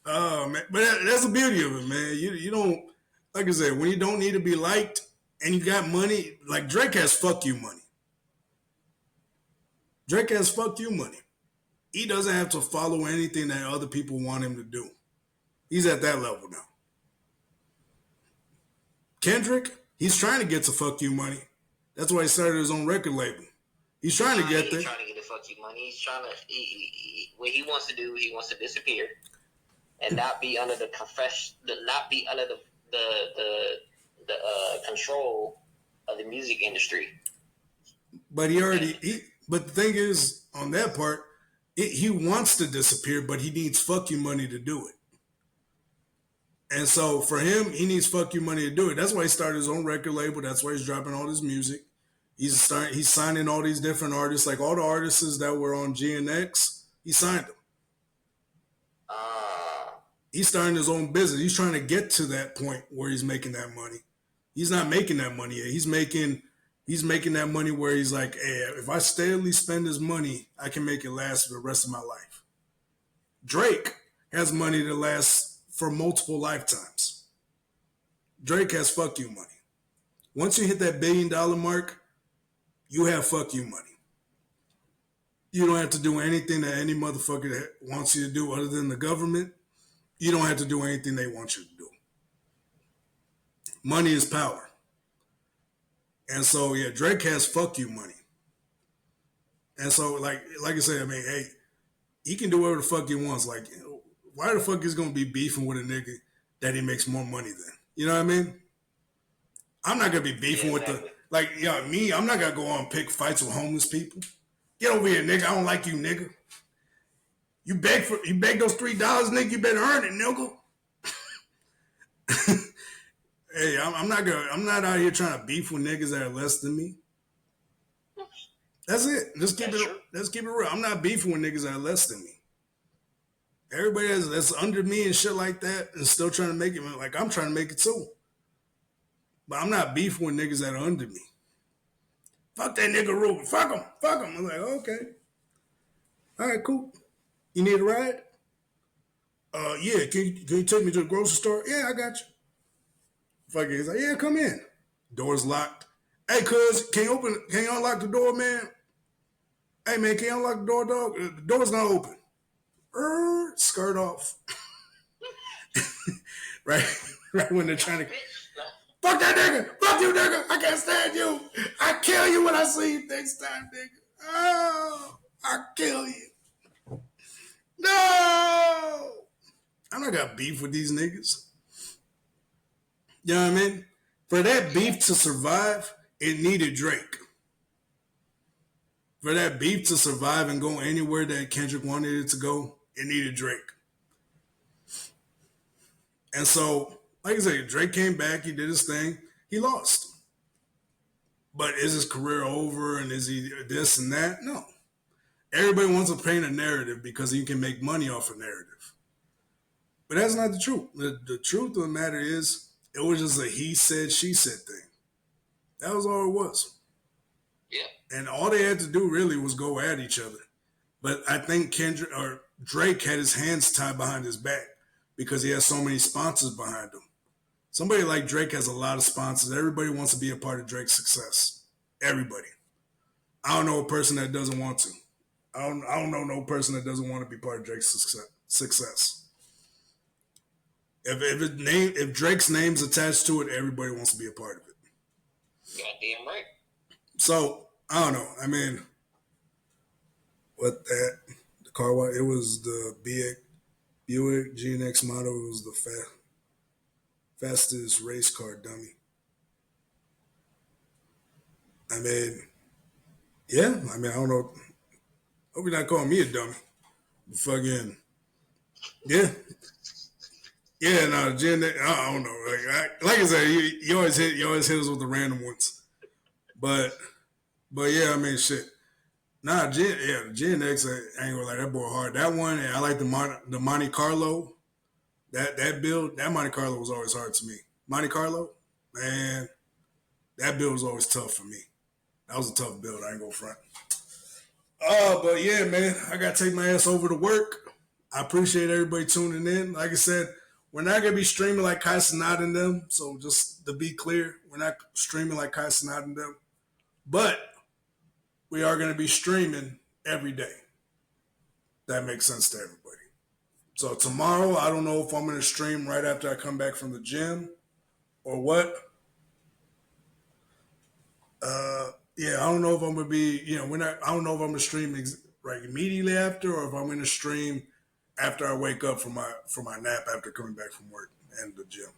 Oh man, but that's the beauty of it, man. You don't, like I said, when you don't need to be liked and you got money, like Drake has fuck you money. Drake has fuck you money. He doesn't have to follow anything that other people want him to do. He's at that level now. Kendrick, he's trying to get to fuck you money. That's why he started his own record label. He's trying to get there. He's trying to get the fuck you money. He's trying to. What he wants to do, he wants to disappear and not be under the not be under the control of the music industry. But but the thing is, on that part, he wants to disappear, but he needs fuck you money to do it. And so for him, he needs fuck you money to do it. That's why he started his own record label. That's why he's dropping all his music. He's signing all these different artists, like all the artists that were on GNX. He signed them. He's starting his own business. He's trying to get to that point where he's making that money. He's not making that money yet. He's making that money where he's like, hey, if I steadily spend this money, I can make it last for the rest of my life. Drake has money that lasts for multiple lifetimes. Drake has fuck you money. Once you hit that $1 billion mark, you have fuck you money. You don't have to do anything that any motherfucker that wants you to do other than the government. You don't have to do anything they want you to do. Money is power. And so, yeah, Drake has fuck you money. And so, like I said, I mean, hey, he can do whatever the fuck he wants. Like, why the fuck is going to be beefing with a nigga that he makes more money than? You know what I mean? I'm not going to be beefing with me, I'm not going to go on and pick fights with homeless people. Get over here, nigga. I don't like you, nigga. You beg those $3, nigga, you better earn it, nigga. Hey, I'm not out here trying to beef with niggas that are less than me. That's it. Let's keep it real. I'm not beefing with niggas that are less than me. Everybody that's under me and shit like that is still trying to make it. Like, I'm trying to make it too. But I'm not beefing with niggas that are under me. Fuck that nigga Ruben. Fuck him. I'm like, okay. All right, cool. You need a ride? Yeah. Can you take me to the grocery store? Yeah, I got you. Fuck it. He's like, yeah, come in. Door's locked. Hey, cuz, can you unlock the door, man? Hey, man, can you unlock the door, dog? The door's not open. Skirt off. right when they're trying to... Fuck that nigga! Fuck you, nigga! I can't stand you! I kill you when I see you next time, nigga. Oh, I kill you. No! I don't got beef with these niggas. You know what I mean? For that beef to survive, it needed Drake. For that beef to survive and go anywhere that Kendrick wanted it to go, it needed Drake. And so, like I said, Drake came back, he did his thing, he lost. But is his career over and is he this and that? No. Everybody wants to paint a narrative because you can make money off a narrative. But that's not the truth. The truth of the matter is, it was just a he said, she said thing. That was all it was. Yeah. And all they had to do really was go at each other. But I think Kendrick or Drake had his hands tied behind his back because he has so many sponsors behind him. Somebody like Drake has a lot of sponsors. Everybody wants to be a part of Drake's success. Everybody. I don't know a person that doesn't want to. I don't know no person that doesn't want to be part of Drake's success. If Drake's name's attached to it, everybody wants to be a part of it. Goddamn right. So I don't know. I mean, what that the car was? It was the Buick GNX model. It was the fastest race car dummy. I mean, yeah. I mean, I don't know. Hope you're not calling me a dummy. Fucking yeah. Yeah, no, GNX. I don't know. Like I said, you always hit us with the random ones. But yeah, I mean, shit. Nah, GNX, I ain't gonna lie, that boy hard. That one, I like the Monte Carlo. That build, that Monte Carlo was always hard to me. Monte Carlo, man, that build was always tough for me. That was a tough build. I ain't gonna front. But yeah, man, I gotta take my ass over to work. I appreciate everybody tuning in. Like I said, we're not gonna be streaming like Kai Cenat and them. So just to be clear, we're not streaming like Kai Cenat and them. But we are going to be streaming every day. That makes sense to everybody. So tomorrow, I don't know if I'm going to stream right after I come back from the gym or what. Yeah, I don't know if I'm going to be, I don't know if I'm going to stream right immediately after or if I'm going to stream after I wake up from my nap after coming back from work and the gym.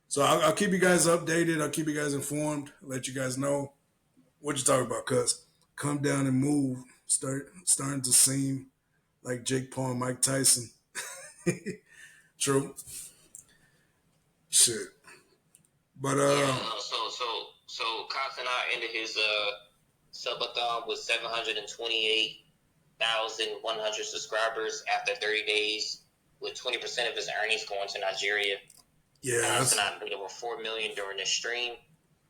So I'll keep you guys updated. I'll keep you guys informed. Let you guys know what you talking about, cuz. Come down and move. Starting to seem like Jake Paul and Mike Tyson. True. Shit. But so Castanet ended his subathon with 728,100 subscribers after 30 days, with 20% of his earnings going to Nigeria. Yeah. Castanet made over $4 million during the stream,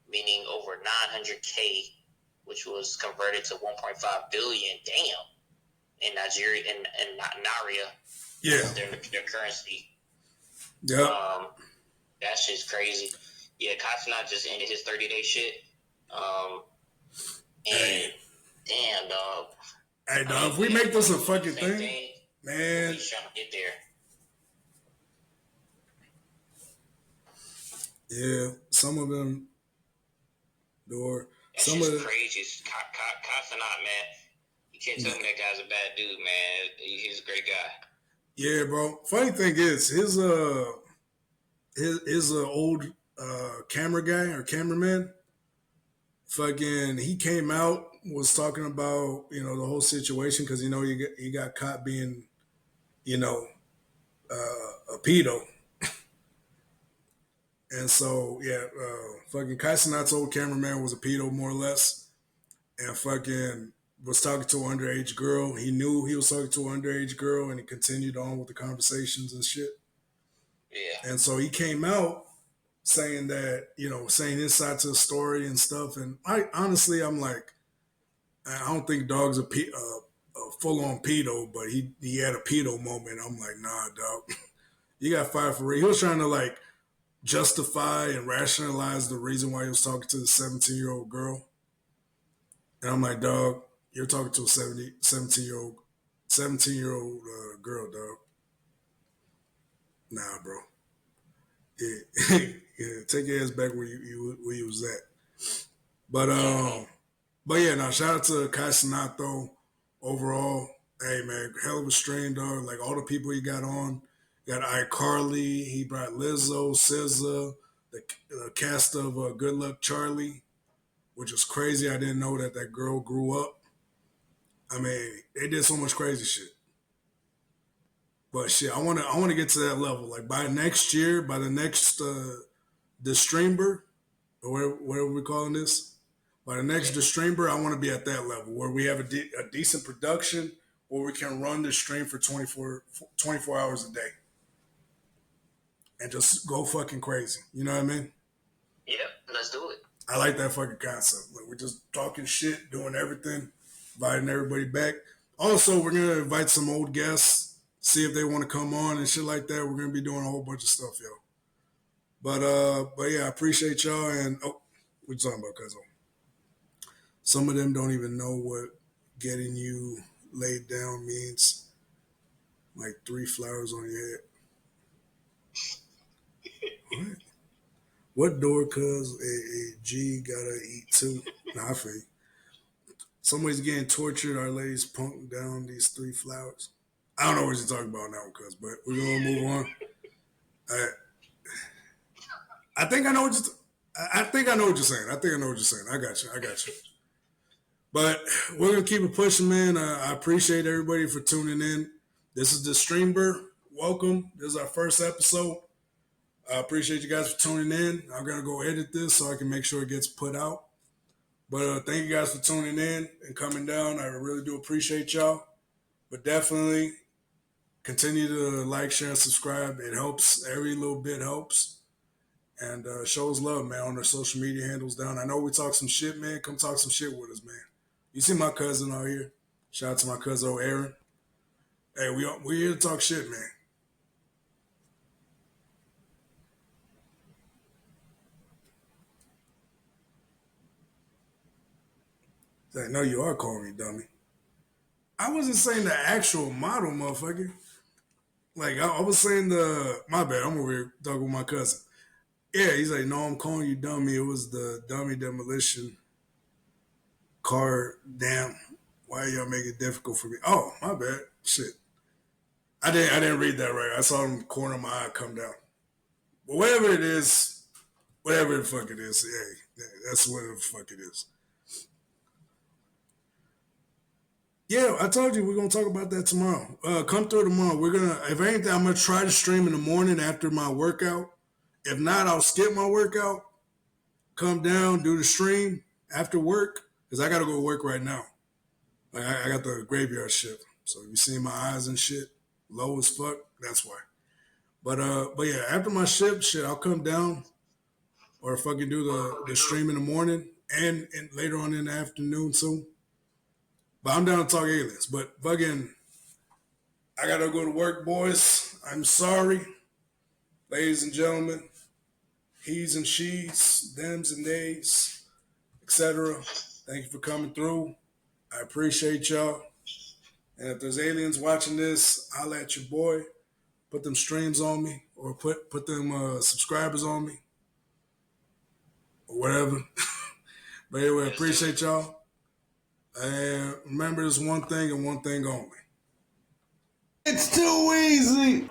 meaning over 900K, which was converted to 1.5 billion. Damn, in Nigeria and Naira. Yeah, their currency. Yeah. That shit's crazy. Yeah, Castanet just ended his 30-day shit. And damn, dog. Hey, dog, if we make this a fucking thing, man. He's trying to get there. Yeah, some of them door. Some of crazy. Castanet, man. You can't tell me that guy's a bad dude, man. He's a great guy. Yeah, bro. Funny thing is, his old camera guy or cameraman, fucking, he came out, was talking about, the whole situation because, he got caught being, a pedo. And so, yeah, fucking Kaisenat's old cameraman was a pedo, more or less, and fucking was talking to an underage girl. He knew he was talking to an underage girl, and he continued on with the conversations and shit. Yeah. And so he came out saying that, saying his side to the story and stuff. And I'm like, I don't think dog's a full-on pedo, but he had a pedo moment. I'm like, nah, dog, you got fired for real. He was trying to like justify and rationalize the reason why he was talking to the 17-year-old girl. And I'm like, dog, you're talking to a 17-year-old girl, dog. Nah, bro. Yeah, take your ass back where you was at. But yeah, now shout out to Kai Cenat though. Overall, hey man, hell of a stream, dog. Like all the people he got on Got iCarly. He brought Lizzo, SZA, the cast of Good Luck Charlie, which was crazy. I didn't know that girl grew up. I mean, they did so much crazy shit. But shit, I wanna get to that level. Like by next year, by the next DeSTREAMber, or whatever we're calling this, by the next DeSTREAMber, I want to be at that level where we have a decent production, where we can run the stream for 24 hours a day and just go fucking crazy. You know what I mean? Yeah, let's do it. I like that fucking concept. Like we're just talking shit, doing everything, inviting everybody back. Also, we're gonna invite some old guests, see if they want to come on and shit like that. We're gonna be doing a whole bunch of stuff, yo. But yeah, I appreciate y'all. And what you talking about, cuz? Some of them don't even know what getting you laid down means. Like 3 flowers on your head. What? What door, cuz? A G gotta eat too. Nah, I feel you. Somebody's getting tortured. Our lady's punked down these 3 flowers. I don't know what you're talking about now, cuz, but we're gonna move on. I think I know what you're. I think I know what you're saying. I think I know what you're saying. I got you. I got you. But we're gonna keep it pushing, man. I appreciate everybody for tuning in. This is DeSTREAMber. Welcome. This is our first episode. I appreciate you guys for tuning in. I'm gonna go edit this so I can make sure it gets put out. But thank you guys for tuning in and coming down. I really do appreciate y'all. But definitely continue to like, share, and subscribe. It helps. Every little bit helps. And show us love, man, on our social media handles down. I know we talk some shit, man. Come talk some shit with us, man. You see my cousin out here. Shout out to my cousin, Aaron. Hey, we here to talk shit, man. I know you are calling me dummy. I wasn't saying the actual model, motherfucker. Like, I was saying my bad, I'm over here talking with my cousin. Yeah, he's like, no, I'm calling you dummy. It was the dummy demolition car. Damn, why y'all make it difficult for me? Oh, my bad. Shit. I didn't read that right. I saw him corner of my eye come down. But whatever it is, whatever the fuck it is, hey, that's whatever the fuck it is. Yeah, I told you we're gonna talk about that tomorrow. Come through tomorrow. If anything, I'm gonna try to stream in the morning after my workout. If not, I'll skip my workout, come down, do the stream after work, because I gotta go to work right now. Like I got the graveyard shift, so you see my eyes and shit low as fuck. That's why. But yeah, after my shift, shit, I'll come down or fucking do the stream in the morning and later on in the afternoon too. But I'm down to talk aliens. But fucking, I gotta go to work, boys. I'm sorry, ladies and gentlemen, he's and she's, thems and theys, etc. Thank you for coming through. I appreciate y'all. And if there's aliens watching this, I'll at your boy. Put them streams on me, or put them subscribers on me, or whatever. But anyway, appreciate y'all. And remember, there's one thing and one thing only. It's too easy.